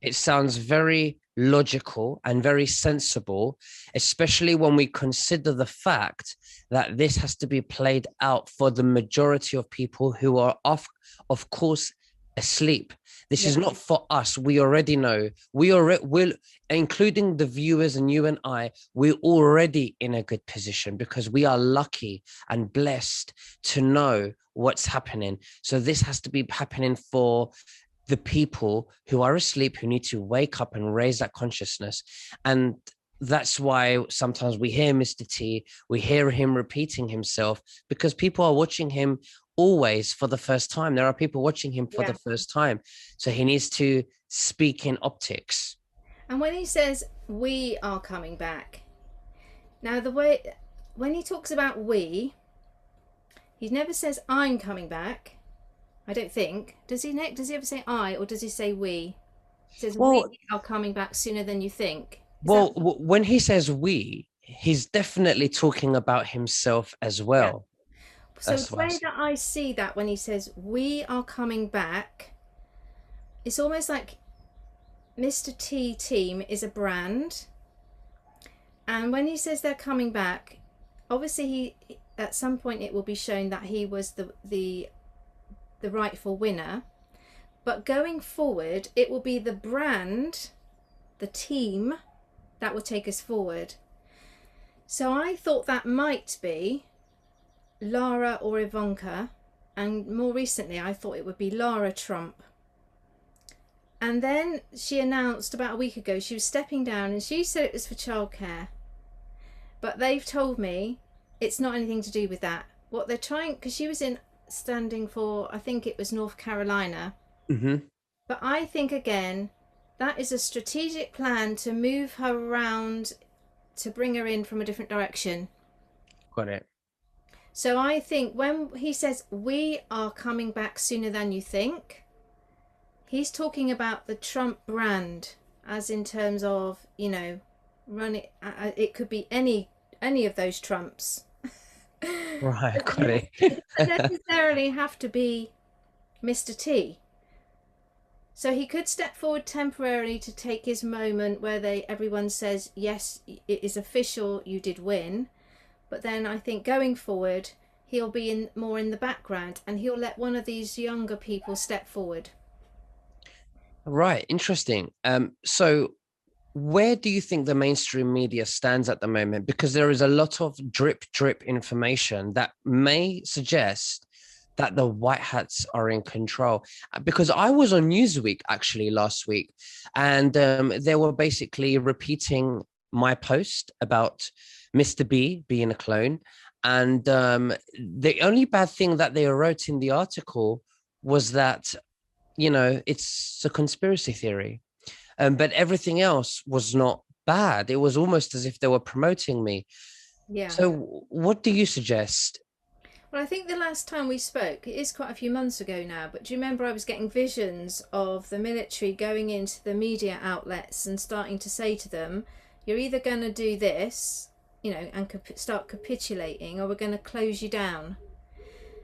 A: It sounds very logical and very sensible, especially when we consider the fact that this has to be played out for the majority of people who are, of course, asleep. This is not for us. We already know. We're including the viewers and you and I, we're already in a good position because we are lucky and blessed to know what's happening. So this has to be happening for the people who are asleep, who need to wake up and raise that consciousness. And that's why sometimes we hear Mr. T, we hear him repeating himself, because people are watching him always for the first time. There are people watching him for the first time. So he needs to speak in optics.
B: And when he says we are coming back, now the way when he talks about we, he never says I'm coming back. I don't think. Does he ever say I, or does he say we? He says we are coming back sooner than you think.
A: When he says we, he's definitely talking about himself as well.
B: Yeah. So the way that I see that when he says we are coming back, it's almost like Mr. T team is a brand, and when he says they're coming back, obviously he at some point it will be shown that he was the rightful winner, but going forward it will be the brand, the team, that will take us forward. So I thought that might be Lara or Ivanka, and more recently I thought it would be Lara Trump. And then she announced about a week ago she was stepping down, and she said it was for childcare, but they've told me it's not anything to do with that. What they're trying, because she was standing for, I think it was North Carolina.
A: Mm-hmm.
B: But I think, again, that is a strategic plan to move her around, to bring her in from a different direction.
A: Got it.
B: So I think when he says we are coming back sooner than you think, he's talking about the Trump brand, as in terms of, run it. It could be any of those Trumps.
A: Right, got
B: It
A: it.
B: doesn't necessarily have to be Mr. T. So he could step forward temporarily to take his moment where everyone says, yes, it is official, you did win. But then I think going forward, he'll be more in the background, and he'll let one of these younger people step forward.
A: Right, interesting. So where do you think the mainstream media stands at the moment? Because there is a lot of drip information that may suggest that the white hats are in control. Because I was on Newsweek actually last week, and they were basically repeating my post about Mr. B being a clone. And the only bad thing that they wrote in the article was that, it's a conspiracy theory. But everything else was not bad. It was almost as if they were promoting me.
B: Yeah.
A: So what do you suggest?
B: Well, I think the last time we spoke, it is quite a few months ago now, but do you remember I was getting visions of the military going into the media outlets and starting to say to them, you're either going to do this, and start capitulating, or we're going to close you down.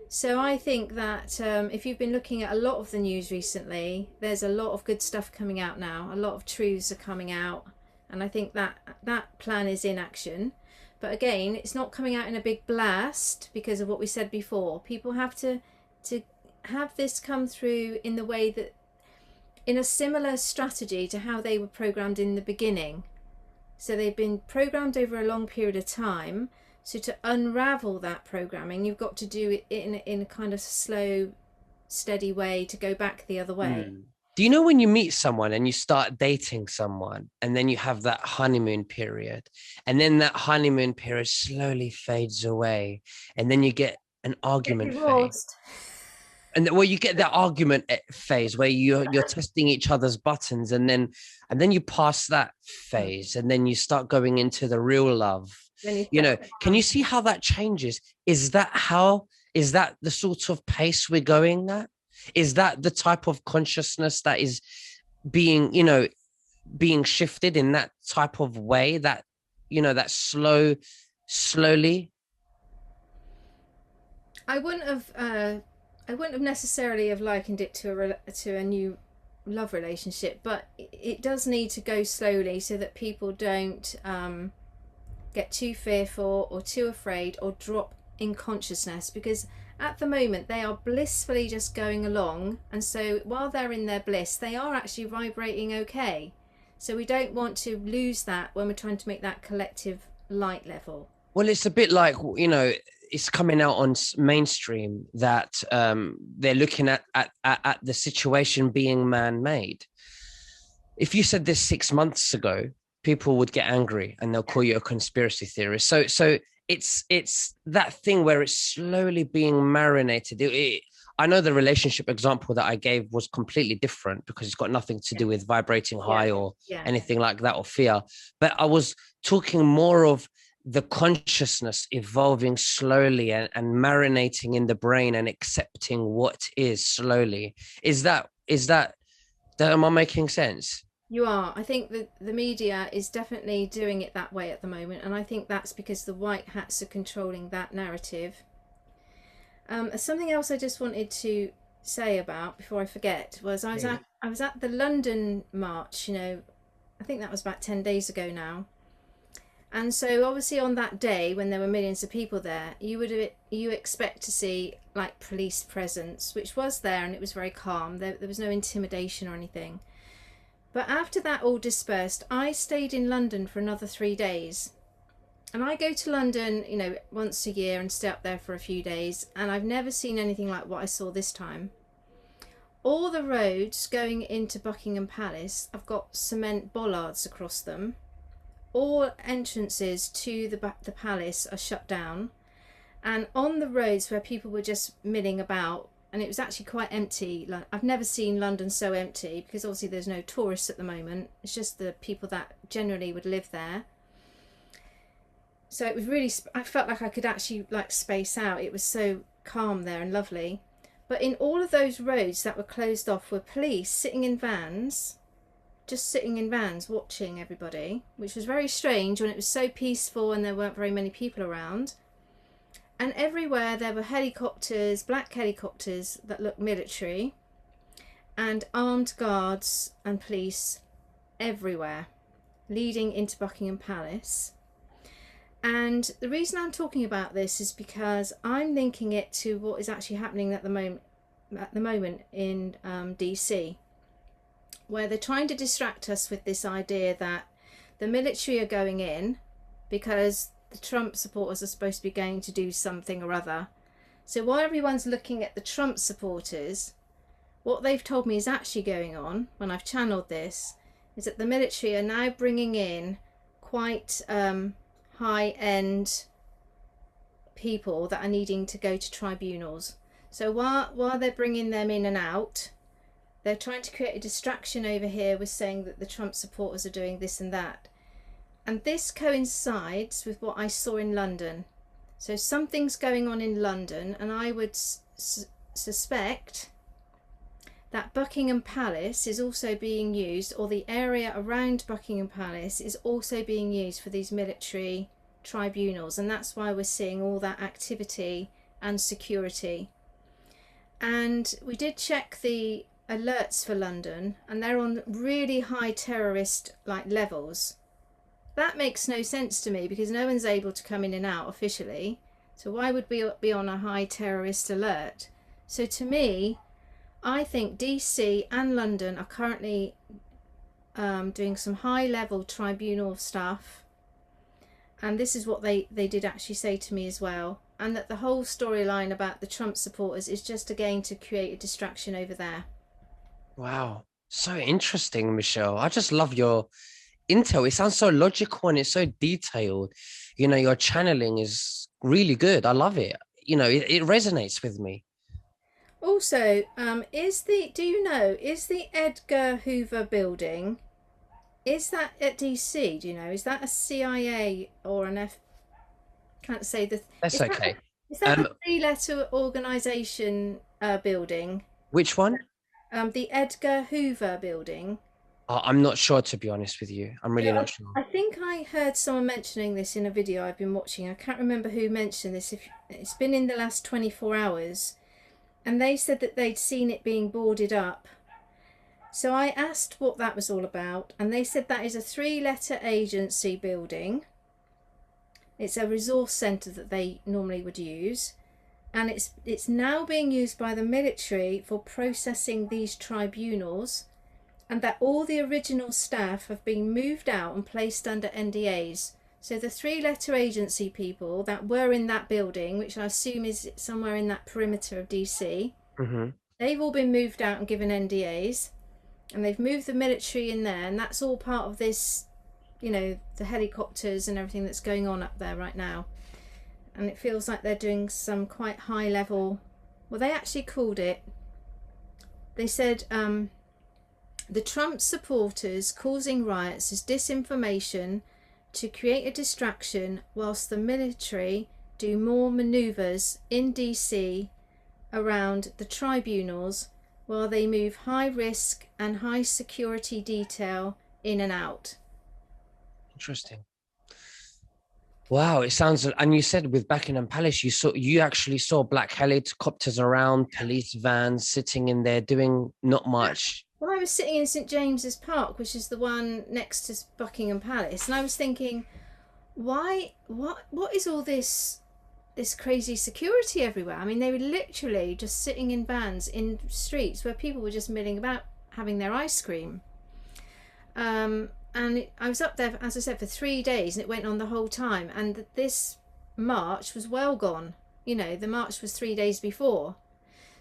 B: So I think that if you've been looking at a lot of the news recently, there's a lot of good stuff coming out now. A lot of truths are coming out, and I think that plan is in action. But again, it's not coming out in a big blast because of what we said before. People have to have this come through in the way that, in a similar strategy to how they were programmed in the beginning. So they've been programmed over a long period of time. So to unravel that programming, you've got to do it in a kind of slow, steady way to go back the other way.
A: Do you know when you meet someone and you start dating someone and then you have that honeymoon period, and then that honeymoon period slowly fades away, and then you get an
B: Get
A: argument phase?
B: divorced.
A: And well, you get that argument phase where you're testing each other's buttons, and then you pass that phase, and then you start going into the real love.
B: Then you start.
A: Can you see how that changes? Is that the sort of pace we're going at? Is that the type of consciousness that is being, being shifted in that type of way, that, that slowly?
B: I wouldn't have necessarily have likened it to a new love relationship, but it does need to go slowly so that people don't get too fearful or too afraid or drop in consciousness, because at the moment they are blissfully just going along, and so while they're in their bliss they are actually vibrating okay. So we don't want to lose that when we're trying to make that collective light level.
A: Well, it's a bit like, it's coming out on mainstream that they're looking at the situation being man-made. If you said this 6 months ago, people would get angry and they'll call you a conspiracy theorist. So it's that thing where it's slowly being marinated. I know the relationship example that I gave was completely different because it's got nothing to do with vibrating high or anything like that, or fear. But I was talking more of the consciousness evolving slowly and marinating in the brain and accepting what is slowly. Am I making sense?
B: You are. I think that the media is definitely doing it that way at the moment, and I think that's because the white hats are controlling that narrative. Something else I just wanted to say about before I forget was I was at the London march. I think that was about 10 days ago now. And so obviously on that day when there were millions of people there, you expect to see like police presence, which was there, and it was very calm. There was no intimidation or anything. But after that all dispersed, I stayed in London for another 3 days. And I go to London, once a year and stay up there for a few days, and I've never seen anything like what I saw this time. All the roads going into Buckingham Palace have got cement bollards across them. All entrances to the palace are shut down, and on the roads where people were just milling about, and it was actually quite empty. Like, I've never seen London so empty, because obviously there's no tourists at the moment. It's just the people that generally would live there. So it was really, I felt like I could actually like space out. It was so calm there and lovely. But in all of those roads that were closed off were police sitting in vans, just sitting in vans watching everybody, which was very strange when it was so peaceful and there weren't very many people around. And everywhere there were helicopters, black helicopters that looked military, and armed guards and police everywhere, leading into Buckingham Palace. And the reason I'm talking about this is because I'm linking it to what is actually happening at the moment in DC, where they're trying to distract us with this idea that the military are going in because the Trump supporters are supposed to be going to do something or other. So while everyone's looking at the Trump supporters, what they've told me is actually going on, when I've channeled this, is that the military are now bringing in quite high-end people that are needing to go to tribunals. So while they're bringing them in and out, they're trying to create a distraction over here with saying that the Trump supporters are doing this and that. And this coincides with what I saw in London. So something's going on in London, and I would suspect that Buckingham Palace is also being used, or the area around Buckingham Palace is also being used for these military tribunals, and that's why we're seeing all that activity and security. And we did check the alerts for London, and they're on really high terrorist levels. That makes no sense to me, because no one's able to come in and out officially, so why would we be on a high terrorist alert? So to me, I think DC and London are currently doing some high level tribunal stuff, and this is what they did actually say to me as well, and that the whole storyline about the Trump supporters is just again to create a distraction over there.
A: Wow. So interesting, Michelle. I just love your intel. It sounds so logical and it's so detailed. You know, your channeling is really good. I love it. You know, it resonates with me.
B: Also, is the Edgar Hoover building, is that at DC? Do you know? Is that a CIA or an F? Can't say the.
A: That's okay.
B: Is that a three-letter organization building?
A: Which one?
B: The Edgar Hoover building.
A: I'm not sure, to be honest with you. I'm really not sure.
B: I think I heard someone mentioning this in a video I've been watching. I can't remember who mentioned this. If it's been in the last 24 hours. And they said that they'd seen it being boarded up. So I asked what that was all about, and they said that is a three-letter agency building. It's a resource centre that they normally would use, and it's now being used by the military for processing these tribunals, and that all the original staff have been moved out and placed under NDAs. So the three-letter agency people that were in that building, which I assume is somewhere in that perimeter of DC, they've all been moved out and given NDAs, and they've moved the military in there, and that's all part of this, you know, the helicopters and everything that's going on up there right now. And it feels like they're doing some quite high level, well, they actually called it, they said the Trump supporters causing riots is disinformation to create a distraction whilst the military do more manoeuvres in DC around the tribunals while they move high risk and high security detail in and out.
A: Interesting. Wow, it sounds, and you said with Buckingham Palace, you actually saw black helicopters around, police vans sitting in there doing not much.
B: Well, I was sitting in St James's Park, which is the one next to Buckingham Palace, and I was thinking, what is all this crazy security everywhere? I mean, they were literally just sitting in vans in streets where people were just milling about having their ice cream. And I was up there, as I said, for 3 days, and it went on the whole time. And this march was well gone. You know, the march was 3 days before.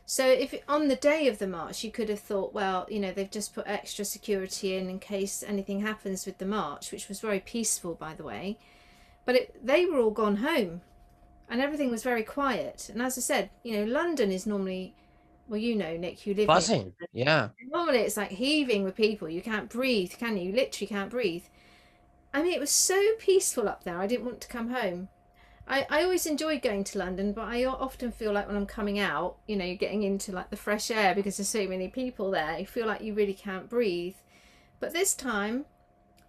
B: So if on the day of the march, you could have thought, well, you know, they've just put extra security in case anything happens with the march, which was very peaceful, by the way. But they were all gone home, and everything was very quiet. And as I said, you know, London is normally Well, you know, Nick, you live near
A: Buzzing.
B: London.
A: Yeah.
B: Normally it's like heaving with people. You can't breathe, can you? You literally can't breathe. I mean, it was so peaceful up there. I didn't want to come home. I always enjoy going to London, but I often feel like when I'm coming out, you know, you're getting into like the fresh air because there's so many people there. You feel like you really can't breathe. But this time,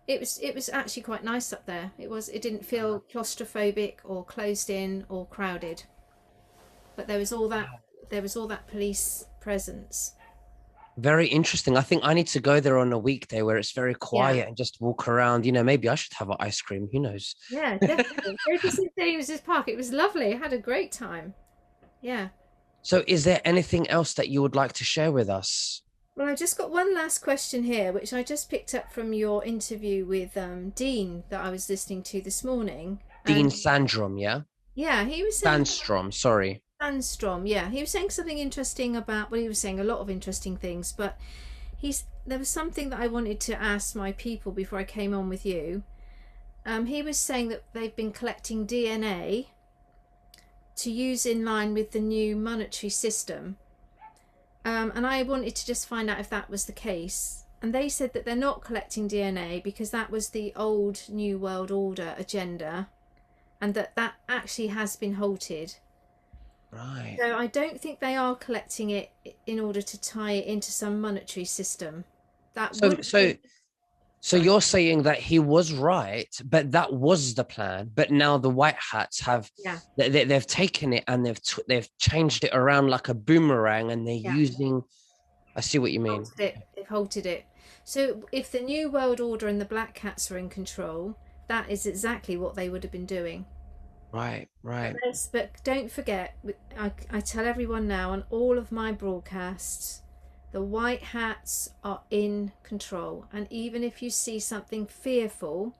B: it was actually quite nice up there. It didn't feel claustrophobic or closed in or crowded. But there was all that police presence.
A: Very interesting. I think I need to go there on a weekday where it's very
B: Yeah.
A: quiet and just walk around. You know, maybe I should have an ice cream. Who knows?
B: Yeah, definitely. Go to St James's Park. It was lovely. I had a great time. Yeah.
A: So, is there anything else that you would like to share with us?
B: Well, I just got one last question here, which I just picked up from your interview with Dean that I was listening to this morning.
A: Dean
B: And
A: Sandstrom, yeah?
B: yeah, he was saying
A: Sandstrom, sorry.
B: Sandstrom. Yeah, he was saying something interesting about. Well, he was saying a lot of interesting things, but there was something that I wanted to ask my people before I came on with you. He was saying that they've been collecting DNA to use in line with the new monetary system. And I wanted to just find out if that was the case. And they said that they're not collecting DNA because that was the old New World Order agenda, and that actually has been halted.
A: Right.
B: So I don't think they are collecting it in order to tie it into some monetary system. That
A: So,
B: would
A: so,
B: be,
A: so
B: sorry.
A: you're saying that he was right, but that was the plan. But now the white hats have
B: Yeah,
A: they've taken it and they've changed it around like a boomerang, and they're
B: yeah.
A: using. I see what you mean.
B: Halted it. They've halted it. So if the New World Order and the Black Cats were in control, that is exactly what they would have been doing.
A: Right, right.
B: But don't forget, I tell everyone now on all of my broadcasts, the white hats are in control. And even if you see something fearful,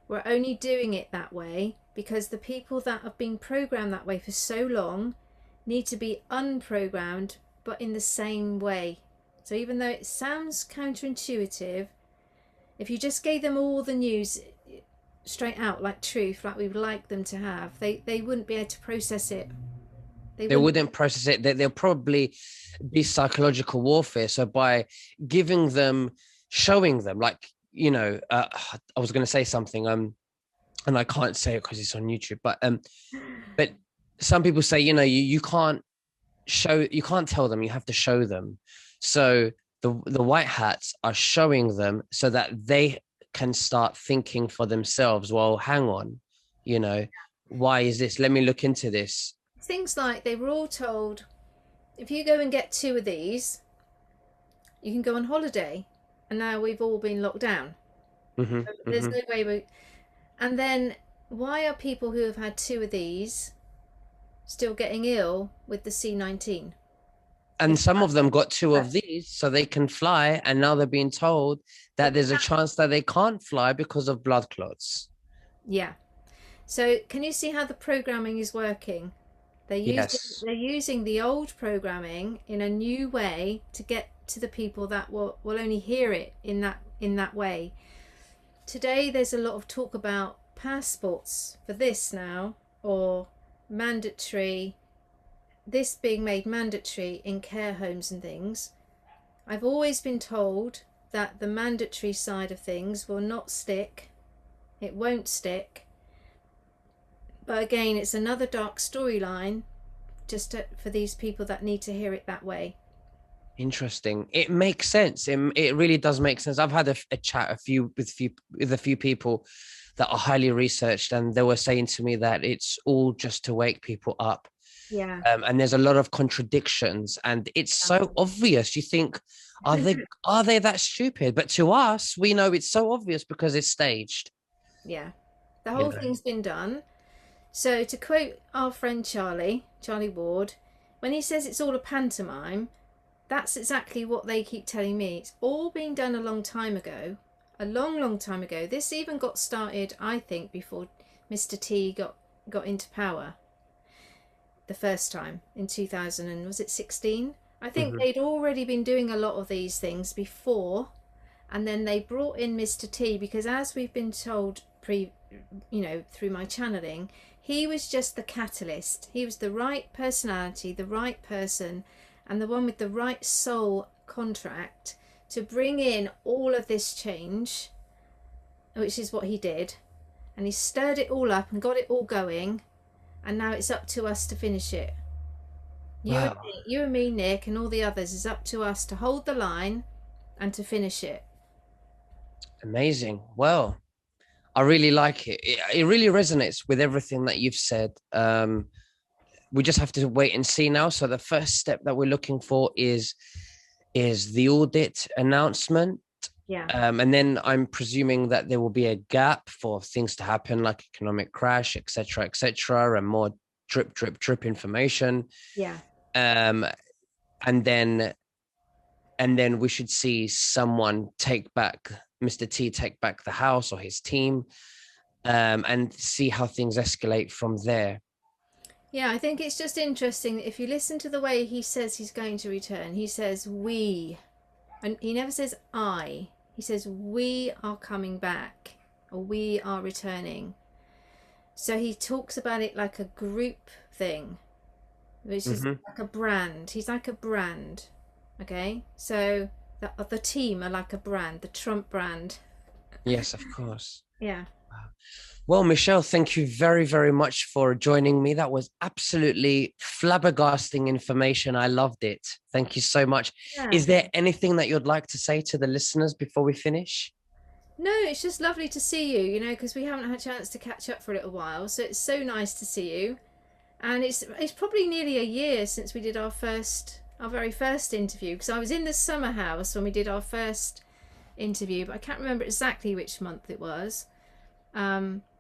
B: we're only doing it that way because the people that have been programmed that way for so long need to be unprogrammed, but in the same way. So even though it sounds counterintuitive, if you just gave them all the news straight out like truth, like we would like them to have, they wouldn't be able to process it.
A: They wouldn't process it. They'll probably be psychological warfare. So by giving them, showing them, like, I was going to say something, and I can't say it because it's on YouTube, but some people say, you can't tell them, you have to show them. So the white hats are showing them so that they can start thinking for themselves. Well, hang on, why is this? Let me look into this.
B: Things like they were all told, if you go and get 2 of these, you can go on holiday. And now we've all been locked down.
A: Mm-hmm,
B: There's
A: mm-hmm.
B: no way we. And then why are people who have had 2 of these still getting ill with the C-19?
A: And some of them got 2 of these so they can fly, and now they're being told that there's a chance that they can't fly because of blood clots.
B: Yeah. So can you see how the programming is working?
A: Yes.
B: They're using the old programming in a new way to get to the people that will only hear it in that way. Today there's a lot of talk about passports for this now, or mandatory, this being made mandatory in care homes and things. I've always been told that the mandatory side of things will not stick. It won't stick. But again, it's another dark storyline for these people that need to hear it that way.
A: Interesting. It makes sense. It really does make sense. I've had a chat with a few people that are highly researched, and they were saying to me that it's all just to wake people up.
B: Yeah.
A: And there's a lot of contradictions, and it's so obvious. You think, are they that stupid? But to us, we know it's so obvious because it's staged.
B: Yeah. The whole thing's been done. So to quote our friend Charlie Ward, when he says it's all a pantomime, that's exactly what they keep telling me. It's all been done a long time ago. A long, long time ago. This even got started, I think, before Mr. T got into power. The first time in 2000, and was it 16? I think they'd already been doing a lot of these things before, and then they brought in Mr. T because, as we've been told through my channeling, he was just the catalyst. He was the right personality, the right person, and the one with the right soul contract to bring in all of this change, which is what he did. And he stirred it all up and got it all going, and now it's up to us to finish it.
A: Wow.
B: You and me, Nick, and all the others, is up to us to hold the line and to finish it.
A: Amazing. Well, I really like it. It really resonates with everything that you've said. We just have to wait and see now. So the first step that we're looking for is the audit announcement.
B: Yeah.
A: And then I'm presuming that there will be a gap for things to happen, like economic crash, etc., and more drip information.
B: Yeah.
A: Um, and then we should see someone Mr. T take back the house, or his team, and see how things escalate from there.
B: Yeah, I think it's just interesting that if you listen to the way he says he's going to return, he says we, and he never says I. He says we are coming back, or we are returning. So he talks about it like a group thing, which is like a brand. He's like a brand. Okay, so the team are like a brand, the Trump brand.
A: Yes, of course.
B: Yeah.
A: Well, Michelle, thank you very, very much for joining me. That was absolutely flabbergasting information. I loved it. Thank you so much.
B: Yeah.
A: Is there anything that you'd like to say to the listeners before we finish?
B: No, it's just lovely to see you, because we haven't had a chance to catch up for a little while. So it's so nice to see you. And it's probably nearly a year since we did our very first interview, because I was in the summer house when we did our first interview, but I can't remember exactly which month it was.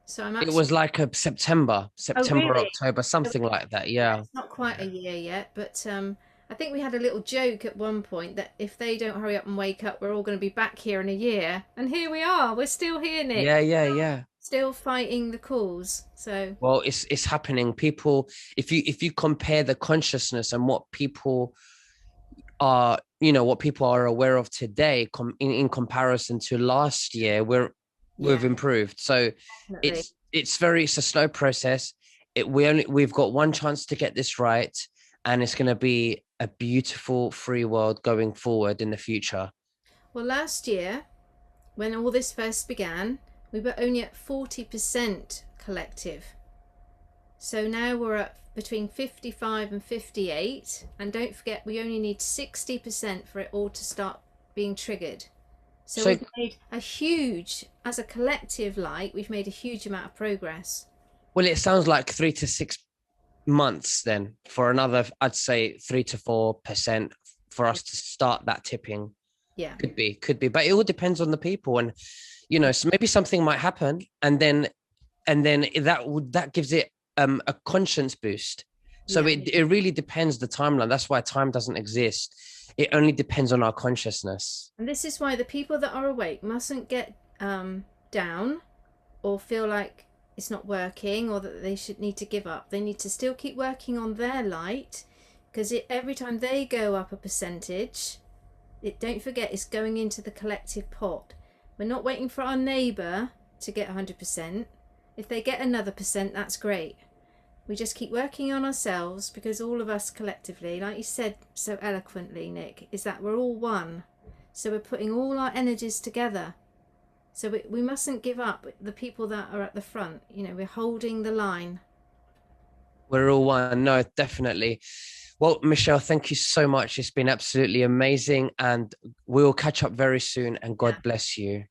B: So I'm actually...
A: It was like a September,
B: really?
A: October, something like that. Yeah.
B: It's not quite a year yet, but I think we had a little joke at one point that if they don't hurry up and wake up, we're all going to be back here in a year. And here we are. We're still here, Nick.
A: Yeah.
B: Still fighting the cause. So
A: well, it's happening. People, if you compare the consciousness and what people are, what people are aware of today, in comparison to last year, we've improved. So
B: definitely.
A: it's a slow process. We've got one chance to get this right, and it's going to be a beautiful free world going forward in the future.
B: Well, last year, when all this first began, we were only at 40% collective. So now we're at between 55 and 58, and don't forget we only need 60% for it all to start being triggered. So we've made as a collective light, we've made a huge amount of progress.
A: Well, it sounds like 3 to 6 months then for another, I'd say 3 to 4% for us to start that tipping.
B: Yeah.
A: Could be, but it all depends on the people, and so maybe something might happen, and then that gives it a conscience boost. So it really depends the timeline. That's why time doesn't exist. It only depends on our consciousness.
B: And this is why the people that are awake mustn't get down or feel like it's not working, or that they should need to give up. They need to still keep working on their light, because every time they go up a percentage, don't forget it's going into the collective pot. We're not waiting for our neighbour to get 100%. If they get another percent, that's great. We just keep working on ourselves, because all of us collectively, like you said so eloquently, Nick, is that we're all one. So we're putting all our energies together. So we mustn't give up. The people that are at the front, we're holding the line.
A: We're all one. No, definitely. Well, Michelle, thank you so much. It's been absolutely amazing, and we'll catch up very soon, and God bless you.